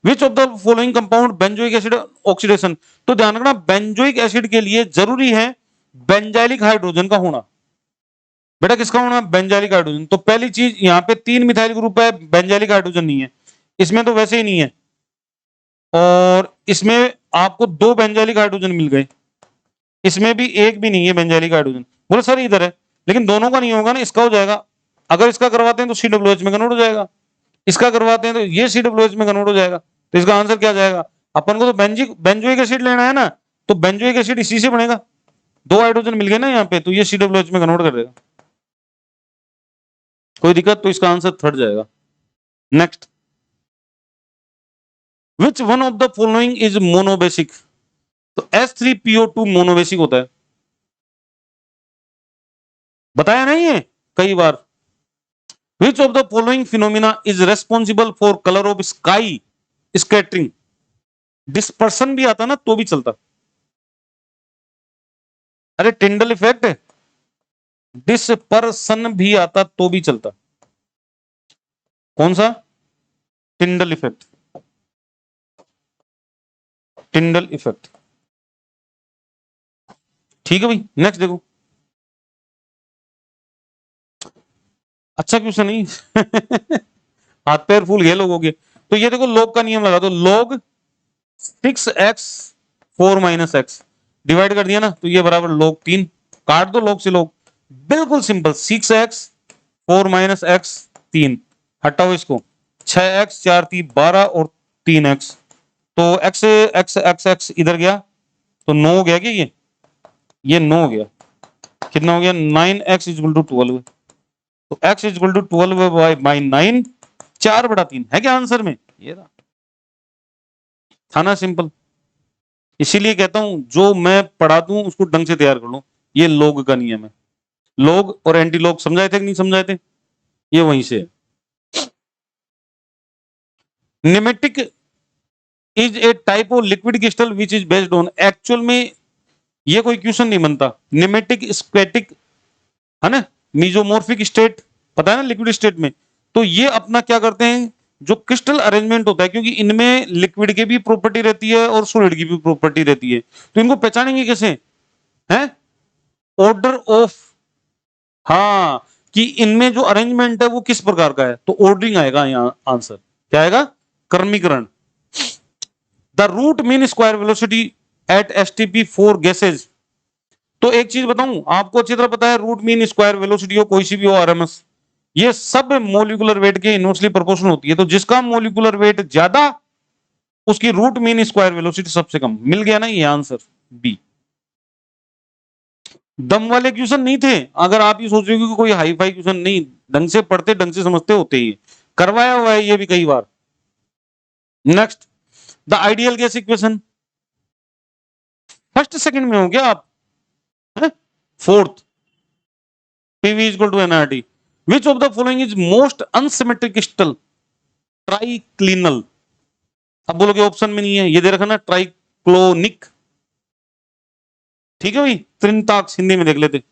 which of the following compound benzoic acid oxidation. तो ध्यान रखना, बेंजोइक एसिड के लिए जरूरी है बेंजाइलिक हाइड्रोजन का होना। बेटा किसका होना? Benzylic hydrogen. तो पहली चीज यहाँ पे 3 मिथाइल ग्रुप है, बेंजाइलिक हाइड्रोजन नहीं है, इसमें तो वैसे ही नहीं है, और इसमें आपको 2 बेंजाइलिक हाइड्रोजन मिल गए, इसमें भी एक भी नहीं है बेंजाइलिक हाइड्रोजन। बोले सर इधर है, लेकिन दोनों का नहीं होगा ना, इसका हो जाएगा। अगर इसका करवाते हैं तो COH में कन्वर्ट हो जाएगा, इसका करवाते हैं तो ये COH में कन्वर्ट हो जाएगा। तो इसका आंसर क्या जाएगा? अपन को तो बेंजोइक एसिड लेना है ना, तो बेंजोइक एसिड इसी से बनेगा, 2 हाइड्रोजन मिल गए ना यहाँ पे, तो ये COH में कन्वर्ट कर देगा। कोई दिक्कत? तो इसका आंसर थर्ड जाएगा। Next, which one of the following is monobasic? तो H3PO2 मोनोबेसिक होता है, बताया नहीं है कई बार। Which of the following phenomena is responsible for colour of sky scattering? Dispersion भी आता ना तो भी चलता। अरे टिंडल इफेक्ट, डिस्पर्सन भी आता तो भी चलता। कौन सा? Tyndall effect, Tyndall effect. ठीक है भाई, नेक्स्ट देखो। अच्छा क्वेश्चन नहीं हाथ पैर फूल गए लोगों के। तो ये देखो लॉग का नियम लगा दो, लॉग 6x4 - x डिवाइड कर दिया ना, तो ये बराबर log 3, काट दो log से log, बिल्कुल सिंपल। 6x4 - x 3, हटाओ इसको, 6x 4 3 12 और 3x, तो x x x x इधर गया तो 9 हो गया। क्या ये 9 हो गया, कितना हो गया? 9x = 12। तो x = 12/9, 4/3 है क्या आंसर में? ये रहा, था ना सिंपल। इसीलिए कहता हूं जो मैं पढ़ा दूं उसको ढंग से तैयार कर लो, ये लोग का नियम है। लोग और एंटी लोग समझाए थे कि नहीं समझाए थे? ये वहीं से। Pneumatic is a type of liquid crystal which is based on, actual में ये कोई क्वेश्चन नहीं बनता। निमेटिक, स्क्वैटिक, है ना, मीजोमॉर्फिक स्टेट, पता है ना लिक्विड स्टेट में। तो ये अपना क्या करते हैं, जो क्रिस्टल अरेंजमेंट होता है, क्योंकि इनमें लिक्विड की भी प्रॉपर्टी रहती है और सॉलिड की भी प्रॉपर्टी रहती है, तो इनको पहचानेंगे कैसे? हैं, ऑर्डर ऑफ, हाँ, कि इनमें जो अरेंजमेंट है वो किस प्रकार का है, तो ऑर्डरिंग आएगा यहाँ आंसर। क्या आएगा? क्रमीकरण। The root mean square velocity at STP for gases. तो एक चीज बताऊं आपको, अच्छी तरह पता है, रूट मीन स्क्वायर वेलोसिटी हो, कोई सी भी हो, RMS, ये सब मोलिकुलर वेट के इनवर्सली प्रोपोर्शनल होती है। तो जिसका मोलिकुलर वेट ज्यादा, उसकी रूट मीन स्क्वायर वेलोसिटी सबसे कम। मिल गया ना ये आंसर बी। दम वाले क्वेश्चन नहीं थे। अगर आप ये सोच रहे हो कि कोई हाई फाई क्वेश्चन नहीं, ढंग से पढ़ते ढंग से समझते होते ही करवाया हुआ है ये भी कई बार। Next, the ideal gas equation, first second में हो गया आप, fourth, PV = nRT। Which of the following is most unsymmetric crystal? Triclinal. अब बोलोगे ऑप्शन में नहीं है, ये दे रखा ना, ट्राइक्लोनिक। ठीक है भाई, त्रिंताक्स हिंदी में देख लेते।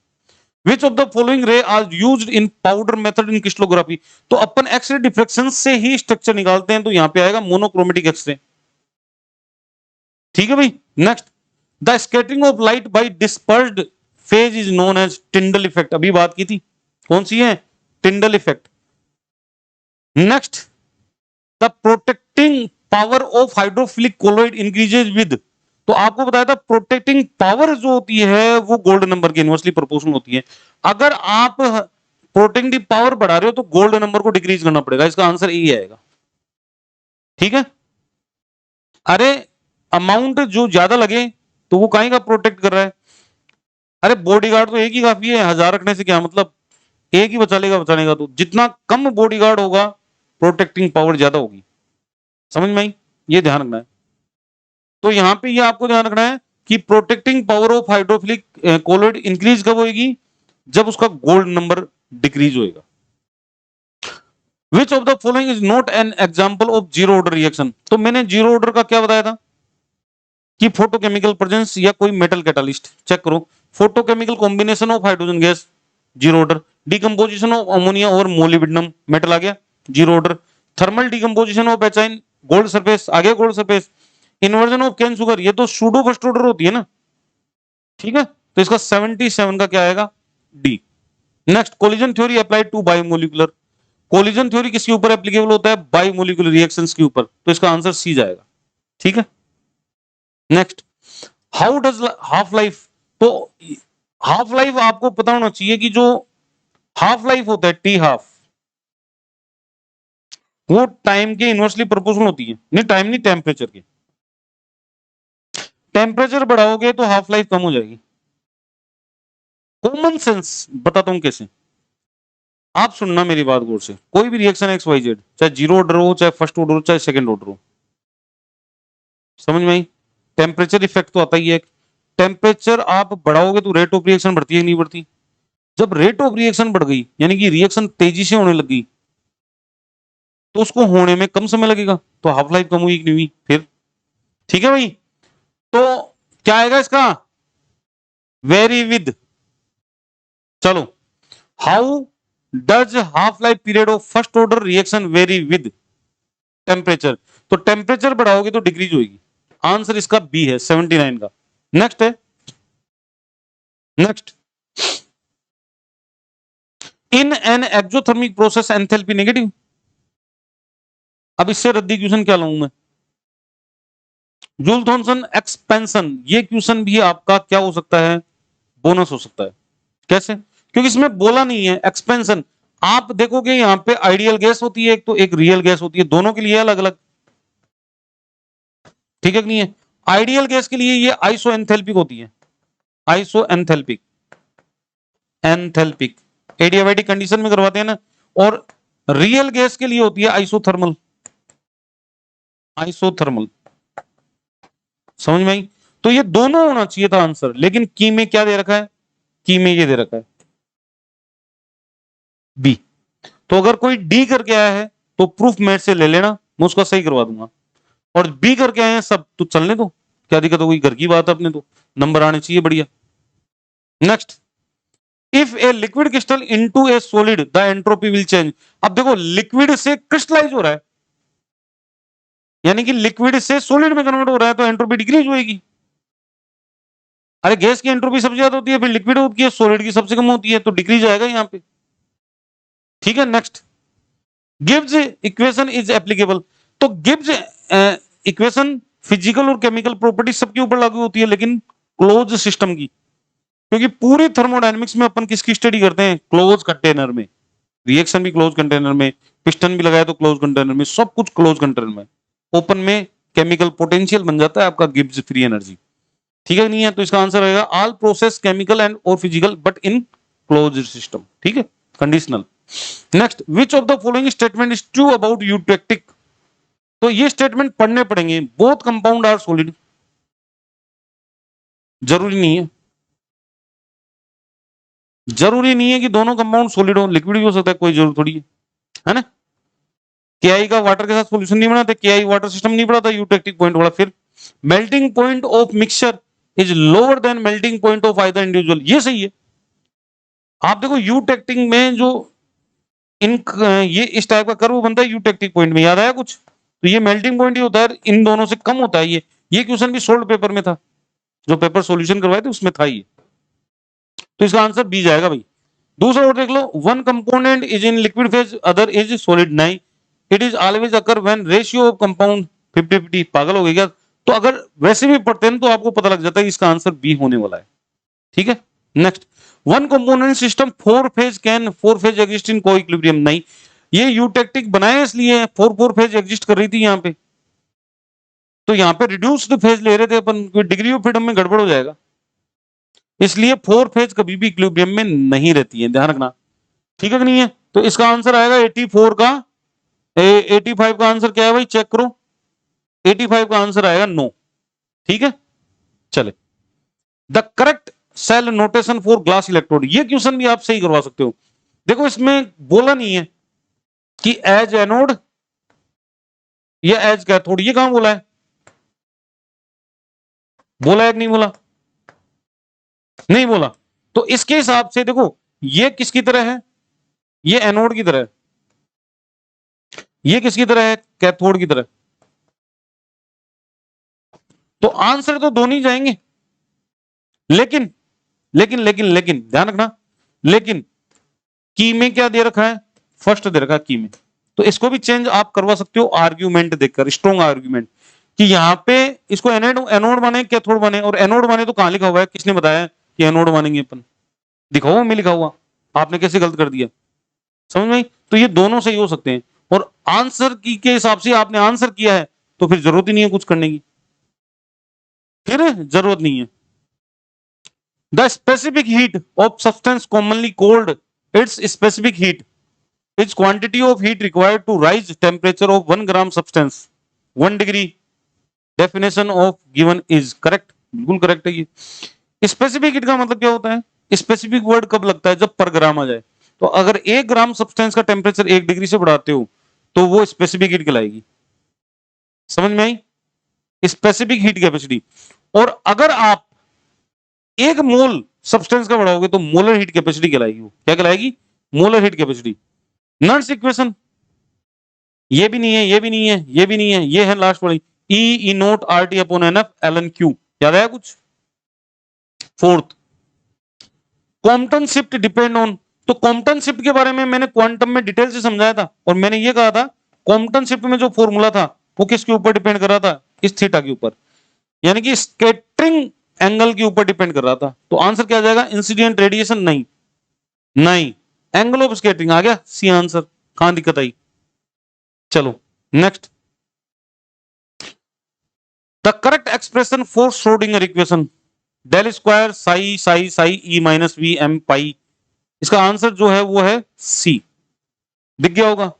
Which of the following ray are used in powder method in crystallography? तो अपन एक्सरे डिफ्रेक्शन से ही स्ट्रक्चर निकालते हैं, तो यहां पे आएगा मोनोक्रोमेटिक एक्सरे। ठीक है भाई, next, the scattering of light by dispersed phase is known as Tyndall effect. अभी बात की थी, कौन सी है? Tyndall effect. Next, the protecting power of hydrophilic colloid increases with. तो आपको बताया था प्रोटेक्टिंग पावर जो होती है वो गोल्ड नंबर के इनवर्सली प्रोपोर्शनल होती है। अगर आप प्रोटेक्टिंग पावर बढ़ा रहे हो तो गोल्ड नंबर को डिक्रीज करना पड़ेगा, इसका आंसर यही आएगा। ठीक है, अरे अमाउंट जो ज्यादा लगे तो वो काहे का प्रोटेक्ट कर रहा है? अरे बॉडीगार्ड तो एक ही काफी है, 1000 रखने से क्या मतलब, एक ही बचा लेगा बचाने का। तो जितना कम बॉडीगार्ड होगा प्रोटेक्टिंग पावर ज्यादा होगी। समझ में आई? ये ध्यान रखना है। तो यहां पे ये आपको ध्यान रखना है कि protecting power of hydrophilic colloid increase कब होगी? जब उसका गोल्ड नंबर डिक्रीज होएगा। विच of the following is not an example of zero order reaction? तो मैंने जीरो ऑर्डर का क्या बताया था कि फोटोकेमिकल प्रेजेंस या कोई मेटल कैटालिस्ट। चेक करो, photochemical combination of hydrogen gas, zero order. Decomposition of ammonia और मोलिब्डेनम, मेटल आ गया, zero order. Thermal decomposition of HI on, gold surface आ गया, gold surface. Inversion of cane sugar, ये तो सूडो फर्स्ट ऑर्डर होती है ना। ठीक है, तो इसका 77 का क्या आएगा? D. Next, collision theory applied to biomolecular. Collision theory किसके ऊपर एप्लीकेबल होता है? बायोमोलिकुलर रिएक्शंस के ऊपर, तो इसका आंसर सी जाएगा। ठीक है। Next, how does half life, तो हाफ लाइफ आपको पता होना चाहिए कि जो हाफ लाइफ होता है टी हाफ, वो टाइम के इनवर्सली प्रोपोर्शनल होती है। नहीं, टाइम नहीं, टेम्परेचर के। टेम्परेचर बढ़ाओगे तो हाफ लाइफ कम हो जाएगी। कॉमन सेंस बताता हूं कैसे, आप सुनना मेरी बात गौर से। कोई भी रिएक्शन एक्स वाई जेड, चाहे जीरो ऑर्डर हो, चाहे फर्स्ट ऑर्डर हो, चाहे सेकंड ऑर्डर हो, समझ में आई? टेम्परेचर इफेक्ट तो आता ही है। टेम्परेचर आप बढ़ाओगे तो रेट ऑफ रिएक्शन बढ़ती है नहीं बढ़ती? जब रेट ऑफ रिएक्शन बढ़ गई, यानी कि रिएक्शन तेजी से होने लगी, तो उसको होने में कम समय लगेगा, तो हाफ लाइफ कम हुई कि नहीं हुई? फिर ठीक है भाई। तो क्या आएगा इसका? Vary with. चलो, how does half life period of first order reaction vary with temperature? तो टेम्परेचर बढ़ाओगे तो डिक्रीज होगी। आंसर इसका बी है, 79 का। नेक्स्ट है, next, in an exothermic process enthalpy negative. अब इससे रद्दी क्वेश्चन क्या लाऊं मैं? जूल थॉमसन एक्सपेंशन, ये क्वेश्चन भी आपका क्या हो सकता है? बोनस हो सकता है। कैसे? क्योंकि इसमें बोला नहीं है एक्सपेंशन। आप देखोगे यहां पे आइडियल गैस होती है एक, तो एक रियल गैस होती है, दोनों के लिए अलग अलग। ठीक है कि नहीं है? आइडियल गैस के लिए ये आइसो एंथैल्पिक होती है, आइसो एंथैल्पिक, एंथैल्पिक एडियाबैटिक कंडीशन में करवाते हैं ना। और रियल गैस के लिए होती है आइसोथर्मल, आइसोथर्मल। समझ में आई? तो ये दोनों होना चाहिए था आंसर, लेकिन की में क्या दे रखा है? की में ये दे रखा है बी। तो अगर कोई डी करके आया है तो प्रूफ मेरे से ले लेना, मैं उसका सही करवा दूंगा। और बी करके आए हैं सब तो चलने दो, क्या दिक्कत हो गई? घर की बात है, अपने तो नंबर आने चाहिए बढ़िया। Next, if a liquid crystal into A solid the entropy will change. अब देखो, लिक्विड से क्रिस्टलाइज हो रहा है, यानी कि लिक्विड से सॉलिड में कन्वर्ट हो रहा है, तो एंट्रोपी डिक्रीज होगी। अरे गैस की एंट्रोपी सबसे ज्यादा होती है, फिर लिक्विड होती है, सॉलिड की सबसे कम होती है, तो डिक्रीज आएगा यहां पे। ठीक है। Next, Gibbs equation is applicable. तो गिब्स इक्वेशन फिजिकल और केमिकल प्रॉपर्टी सबके ऊपर लागू होती है, लेकिन क्लोज सिस्टम की, क्योंकि पूरी थर्मोडायनेमिक्स में अपन किसकी स्टडी करते हैं? क्लोज कंटेनर में। रिएक्शन भी क्लोज कंटेनर में, पिस्टन भी लगाया तो क्लोज कंटेनर में, सब कुछ क्लोज कंटेनर में। ओपन में केमिकल पोटेंशियल बन जाता है आपका गिब्स फ्री एनर्जी। ठीक है नहीं है? तो इसका आंसर रहेगा ऑल प्रोसेस केमिकल एंड और physical but in closed system. ठीक है, conditional. Next, which of the following statement is true about eutectic. तो ये स्टेटमेंट पढ़ने पड़ेंगे। बोथ कंपाउंड आर सॉलिड, जरूरी नहीं है, जरूरी नहीं है कि दोनों कंपाउंड सॉलिड हो, लिक्विड भी हो सकता है, कोई जरूरत थोड़ी है ना? केआई का वाटर के साथ सॉल्यूशन नहीं बनाते, केआई वाटर सिस्टम नहीं बनाता, यूटेक्टिक पॉइंट वाला। फिर melting point of mixture is lower than melting point of either individual, ये सही है। आप देखो यूटेक्टिक में जो इन ये इस टाइप का कर्व बनता है यूटेक्टिक पॉइंट में, याद आया कुछ? तो ये मेल्टिंग पॉइंट ही होता है, इन दोनों से कम होता है। ये क्वेश्चन भी सोल्ड पेपर में था, जो पेपर सॉल्यूशन करवाए थे उसमें था ये। तो इसका आंसर बी जाएगा भाई। दूसरा और देख लो, one component is in liquid phase other is solid. नहीं, it is always occur when ratio of compound 50-50। पागल हो गए क्या? तो अगर वैसे भी पढ़ते हैं तो आपको पता लग जाता है कि इसका आंसर बी होने वाला है। ठीक है। Next, one component system four phase can four phase exist in को इक्विलिब्रियम। नहीं, ये यूटेक्टिक बनाया इसलिए फोर फोर फेज एग्जिस्ट कर रही थी यहाँ पे, तो यहाँ पे रिड्यूस्ड फेज ले रहे थे अपन, डिग्री ऑफ फ्रीडम में गड़बड़ हो जाएगा, इसलिए फोर फेज कभी भी इक्विलिब्रियम में नहीं रहती है, ध्यान रखना। ठीक है कि नहीं है? तो इसका आंसर आएगा 84 का। 85 का आंसर क्या है भाई? चेक करो, 85 का आंसर आएगा नो। ठीक है, चले। The correct cell notation for glass electrode, ये क्वेश्चन भी आप सही करवा सकते हो। देखो, इसमें बोला नहीं है कि एज एनोड या एज कैथोड, ये कहां बोला है? बोला है कि नहीं बोला? नहीं बोला। तो इसके हिसाब से देखो, ये किसकी तरह है? ये एनोड की तरह है। ये किसकी तरह है? कैथोड की तरह। तो आंसर तो दोनों ही जाएंगे, लेकिन लेकिन लेकिन लेकिन ध्यान रखना, लेकिन की में क्या दे रखा है, फर्स्ट दे रखा है की में, तो इसको भी चेंज आप करवा सकते हो आर्ग्यूमेंट देखकर, स्ट्रॉन्ग आर्ग्यूमेंट, कि यहाँ पे इसको एनोड एनोड बने कैथोड बने, और एनोड बने तो कहां लिखा हुआ है, किसने बताया कि एनोड बनेंगे अपन, दिखाओ में लिखा हुआ, आपने कैसे गलत कर दिया, समझ में आई? तो ये दोनों सही हो सकते हैं, और आंसर की के हिसाब से आपने आंसर किया है तो फिर जरूरत ही नहीं है कुछ करने की, फिर जरूरत नहीं है। The specific heat of substance commonly called, it's specific heat is quantity of heat required to raise temperature of 1 gram substance 1 degree, definition of given is correct, बिल्कुल करेक्ट है ये। स्पेसिफिक हीट का मतलब क्या होता है, स्पेसिफिक वर्ड कब लगता है, जब पर ग्राम आ जाए, तो अगर 1 ग्राम सब्सटेंस का टेम्परेचर 1 डिग्री से बढ़ाते हो तो वो स्पेसिफिक हीट कहलाएगी, समझ में आई, स्पेसिफिक हीट कैपेसिटी। और अगर आप 1 मोल सब्सटेंस का बढ़ाओगे तो मोलर हीट कैपेसिटी कहलाएगी, वो क्या कहलाएगी, मोलर हीट कैपेसिटी। नॉन्स इक्वेशन, ये भी नहीं है, ये भी नहीं है, ये भी नहीं है, ये है लास्ट वाली, E naught R T upon N F L N Q, याद आया कुछ। Fourth, quantum shift depend on, तो क्वांटम शिफ्ट के बारे में मैंने क्वांटम में डिटेल से समझाया था, और मैंने ये कहा था क्वांटम शिफ्ट में जो फॉर्मूला था वो किसके ऊपर डिपेंड कर रहा था, इस थीटा के ऊपर, यानी कि स्कैटरिंग एंगल के ऊपर डिपेंड कर रहा था। तो आंसर क्या आ जाएगा, इंसिडेंट रेडिएशन, नहीं नहीं, एंगल ऑफ स्कैटरिंग आ गया सी आंसर, कहां दिक्कत आई। चलो next, the correct expression for Schrodinger equation, del square psi psi psi E minus V M pi, इसका आंसर जो है वो है सी, दिख गया होगा,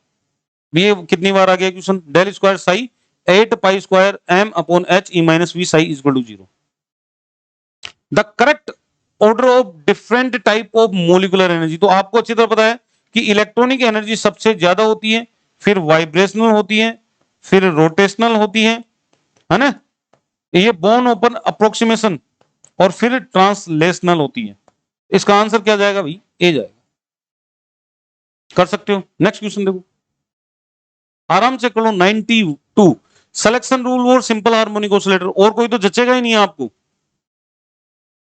ये कितनी बार आ गया question, del square psi 8 pi square m upon h E minus V psi is equal to 0। The correct order of different type of molecular energy, तो आपको अच्छी तरह पता है कि इलेक्ट्रॉनिक एनर्जी सबसे ज्यादा होती है, फिर वाइब्रेशनल होती है, फिर रोटेशनल होती है ना, ये बोर्न ओपन अप्रोक्सीमेशन, और फिर ट्रांसलेशनल होती है। इसका आंसर क्या जाएगा भाई, ए जाएगा, कर सकते हो। नेक्स्ट क्वेश्चन देखो, आराम से करो, 92, सिलेक्शन रूल और सिंपल हार्मोनिक ऑसिलेटर, और कोई तो जचेगा ही नहीं आपको,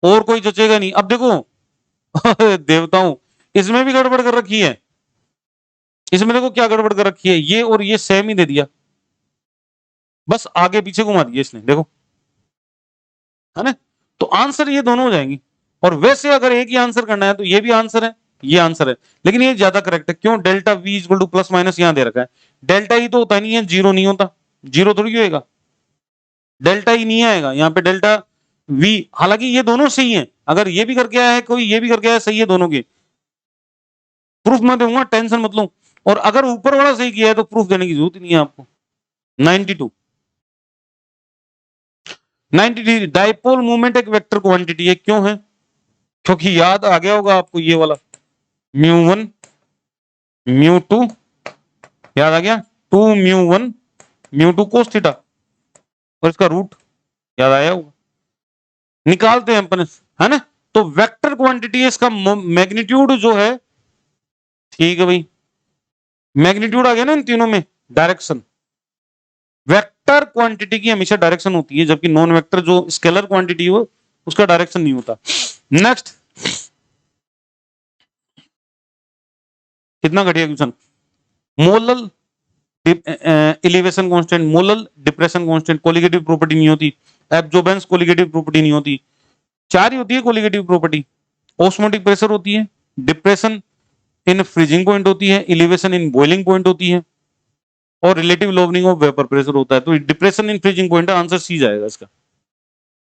और कोई जचेगा नहीं। अब देखो देवताओं, इसमें भी गड़बड़ कर रखी है, इसमें देखो क्या गड़बड़ कर रखी है, ये और ये सेम ही दे दिया, बस आगे पीछे घुमा दिया इसने, देखो है ना, तो आंसर ये दोनों हो जाएंगे। और वैसे अगर एक ही आंसर करना है तो ये भी आंसर है, ये आंसर है, लेकिन ये ज्यादा करेक्ट है, क्यों, delta we equal two plus minus यहां दे रखा है, डेल्टा ई तो होता नहीं है, जीरो नहीं होता, जीरो थोड़ी होएगा, डेल्टा ई नहीं आएगा यहाँ पे, डेल्टा वी, हालांकि ये दोनों सही है, अगर ये भी करके आया है कोई, ये भी करके आया है, सही है दोनों के, प्रूफ मैं दूंगा, टेंशन मत लो, और अगर ऊपर वाला सही किया है तो प्रूफ देने की जरूरत नहीं है आपको। 92, 93, डाइपोल मूवमेंट एक वेक्टर क्वांटिटी है, क्यों है, क्योंकि याद आ गया होगा आपको ये वाला μ1 μ2, याद आ गया, 2 μ1 μ2 कोस थीटा, और इसका रूट याद आया होगा, निकालते हैं अपन, है ना। तो वेक्टर क्वांटिटी है, इसका मैग्नीट्यूड जो है, ठीक है भाई, मैग्नीट्यूड आ गया ना इन तीनों में, डायरेक्शन, वेक्टर क्वांटिटी की हमेशा डायरेक्शन होती है, जबकि नॉन वेक्टर जो स्केलर क्वांटिटी हो उसका डायरेक्शन नहीं होता। नेक्स्ट, कितना घटिया question, molal elevation constant, molal depression constant, colligative property नहीं होती, एब्जॉर्बेंस कोलिगेटिव प्रॉपर्टी नहीं होती, 4 ही होती है कोलिगेटिव प्रॉपर्टी, ऑस्मोटिक प्रेशर होती है, डिप्रेशन इन फ्रीजिंग पॉइंट होती है, एलिवेशन इन बॉइलिंग पॉइंट होती है, और relative lowering of vapour pressure होता है। तो depression in freezing point, answer C जाएगा इसका।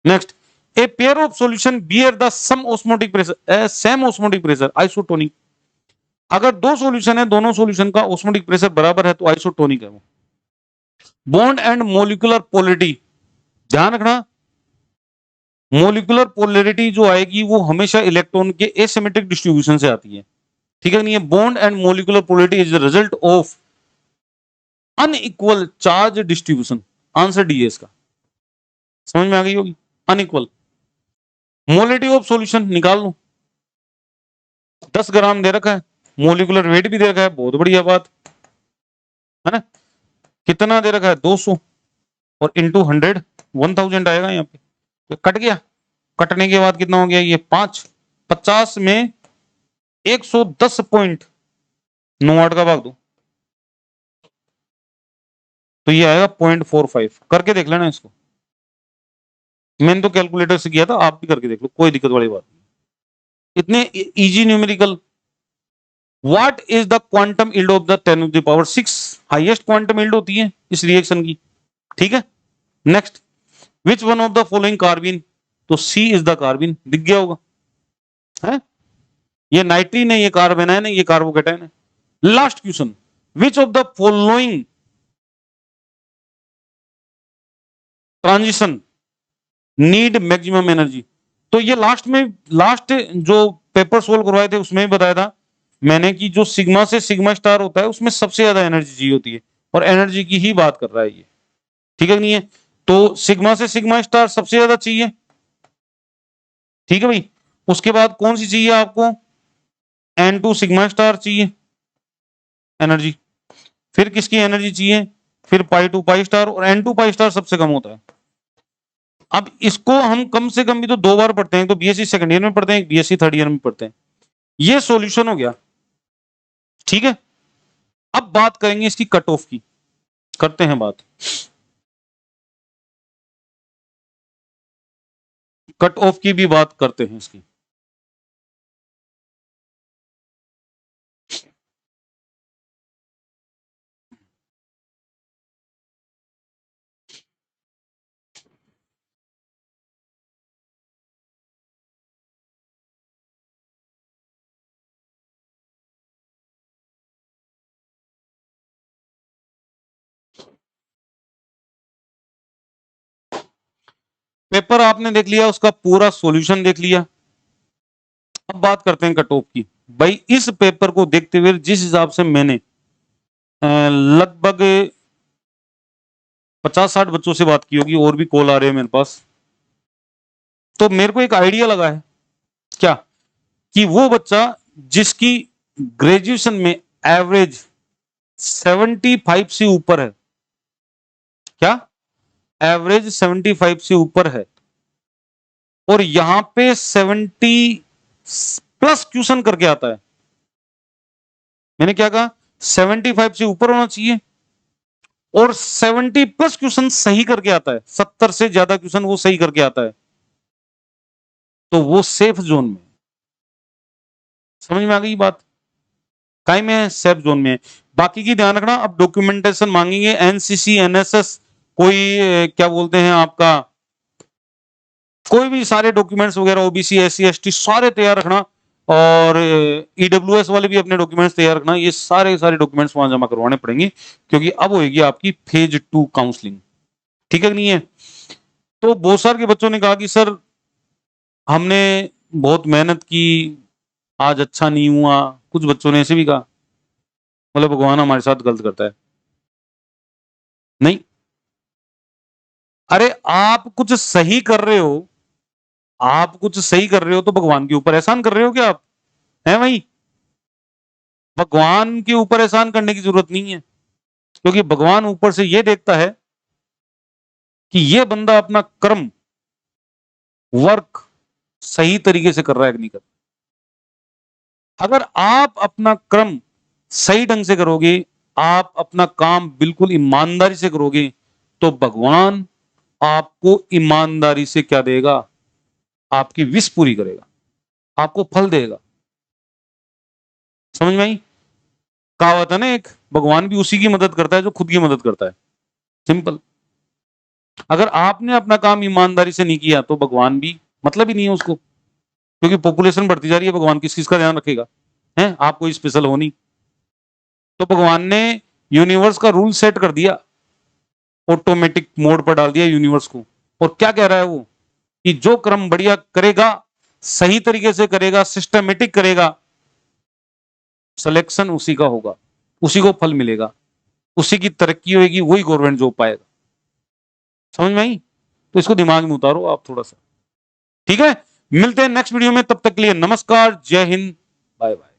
Next, a pair of solution bear the same osmotic pressure, same osmotic pressure, isotonic, अगर 2 सॉल्यूशन है, दोनों सॉल्यूशन का ऑस्मोटिक प्रेशर बराबर है तो आइसोटोनिक है वो। बॉन्ड एंड मोलिकुलर पोलरिटी, ध्यान रखना, मोलिकुलर पोलरिटी जो आएगी वो हमेशा इलेक्ट्रॉन के एसिमेट्रिक डिस्ट्रीब्यूशन से आती है, ठीक है नहीं है। Bond and molecular polarity is the result of unequal charge distribution, answer D है इसका, समझ में आ गई होगी, अनइक्वल। मोलिटी ऑफ सॉल्यूशन निकाल लो, 10 ग्राम दे रखा है, मोलिकुलर वेट भी दे रखा है, बहुत बढ़िया बात है ना, कितना दे रखा है 200, और इंटू 100 1000 आएगा यहाँ पे, तो कट गया, कटने के बाद कितना हो गया ये 5, 50 में 110.9 का भाग दो तो ये आएगा 0.45। करके देख लेना इसको, मैंने तो कैलकुलेटर से किया था, आप भी करके देख लो, कोई दिक्कत वाली बात नहीं, इतने easy numerical. What is the quantum yield of the 10⁶, highest quantum yield होती है इस रिएक्शन की, ठीक है। Next, which one of the following carbene, तो सी इज द कार्बिन, दिख गया होगा है, ये नाइट्रीन है, ये कार्बन है ना, ये कार्बोकेटाइन है। Last question, which of the following transition need maximum energy, तो ये लास्ट जो पेपर सोल्व करवाए थे उसमें भी बताया था मैंने कि जो सिग्मा से सिग्मा स्टार होता है उसमें सबसे ज्यादा एनर्जी चाहिए होती है, और एनर्जी की ही बात कर रहा है ये, ठीक है नहीं है। तो सिग्मा से सिग्मा स्टार सबसे ज्यादा चाहिए, ठीक है भाई। उसके बाद कौन सी चाहिए आपको, N2 सिग्मा स्टार चाहिए एनर्जी, फिर किसकी एनर्जी चाहिए, फिर π2 पाई स्टार, और N2 पाई स्टार सबसे कम होता है। अब इसको हम कम से कम भी तो 2 बार पढ़ते हैं, तो बीएससी सेकंड ईयर में पढ़ते हैं, बीएससी थर्ड ईयर में पढ़ते हैं। ये सॉल्यूशन हो गया, ठीक है। अब बात करेंगे इसकी कट ऑफ की, करते हैं बात, कट ऑफ की भी बात करते हैं इसकी। पेपर आपने देख लिया, उसका पूरा सॉल्यूशन देख लिया। अब बात करते हैं कट ऑफ की। भाई इस पेपर को देखते हुए जिस हिसाब से मैंने लगभग 50-60 बच्चों से बात की होगी, और भी कॉल आ रहे हैं मेरे पास, तो मेरे को एक आइडिया लगा है क्या, कि वो बच्चा जिसकी ग्रेजुएशन में एवरेज 75 से ऊपर है, क्या एवरेज 75 से ऊपर है, और यहां पे 70 प्लस क्वेश्चन करके आता है, मैंने क्या कहा 75 से ऊपर होना चाहिए, और 70 प्लस क्वेश्चन सही करके आता है, 70 से ज्यादा क्वेश्चन वो सही करके आता है, तो वो सेफ जोन में, समझ में आ गई बात, काई में सेफ जोन में है। बाकी की ध्यान रखना, अब डॉक्यूमेंटेशन मांगेंगे, एनसीसी एनएसएस, कोई क्या बोलते हैं आपका, कोई भी सारे डॉक्यूमेंट्स वगैरह, ओबीसी एससी एसटी सारे तैयार रखना, और ईडब्ल्यूएस वाले भी अपने डॉक्यूमेंट्स तैयार रखना, ये सारे डॉक्यूमेंट्स वहां जमा करवाने पड़ेंगे, क्योंकि अब होगी आपकी फेज 2 काउंसलिंग, ठीक है नहीं है। तो बहुत सारे के बच्चों ने कहा कि सर हमने बहुत मेहनत की, आज अच्छा नहीं हुआ, कुछ बच्चों ने ऐसे भी कहा, मतलब भगवान हमारे साथ गलत करता है, नहीं, अरे आप कुछ सही कर रहे हो, आप कुछ सही कर रहे हो तो भगवान के ऊपर एहसान कर रहे हो क्या आप, है भाई, भगवान के ऊपर एहसान करने की जरूरत नहीं है, क्योंकि भगवान ऊपर से यह देखता है कि यह बंदा अपना कर्म वर्क सही तरीके से कर रहा है कि नहीं कर रहा। अगर आप अपना कर्म सही ढंग से करोगे, आप अपना काम बिल्कुल ईमानदारी से करोगे, तो भगवान आपको ईमानदारी से क्या देगा, आपकी विश पूरी करेगा, आपको फल देगा, समझ में आई। कहावत है ना एक, भगवान भी उसी की मदद करता है जो खुद की मदद करता है, सिंपल। अगर आपने अपना काम ईमानदारी से नहीं किया तो भगवान भी मतलब ही नहीं है उसको, क्योंकि पॉपुलेशन बढ़ती जा रही है, भगवान किस किस का ध्यान रखेगा, है आप कोई स्पेशल हो नहीं। तो भगवान ने यूनिवर्स का रूल सेट कर दिया, ऑटोमेटिक मोड पर डाल दिया यूनिवर्स को, और क्या कह रहा है वो, कि जो कर्म बढ़िया करेगा, सही तरीके से करेगा, सिस्टमेटिक करेगा, सिलेक्शन उसी का होगा, उसी को फल मिलेगा, उसी की तरक्की होगी, वही गवर्नमेंट जॉब पाएगा, समझ में आई। तो इसको दिमाग में उतारो आप थोड़ा सा, ठीक है। मिलते हैं नेक्स्ट वीडियो में, तब तक के लिए नमस्कार, जय हिंद, बाय बाय।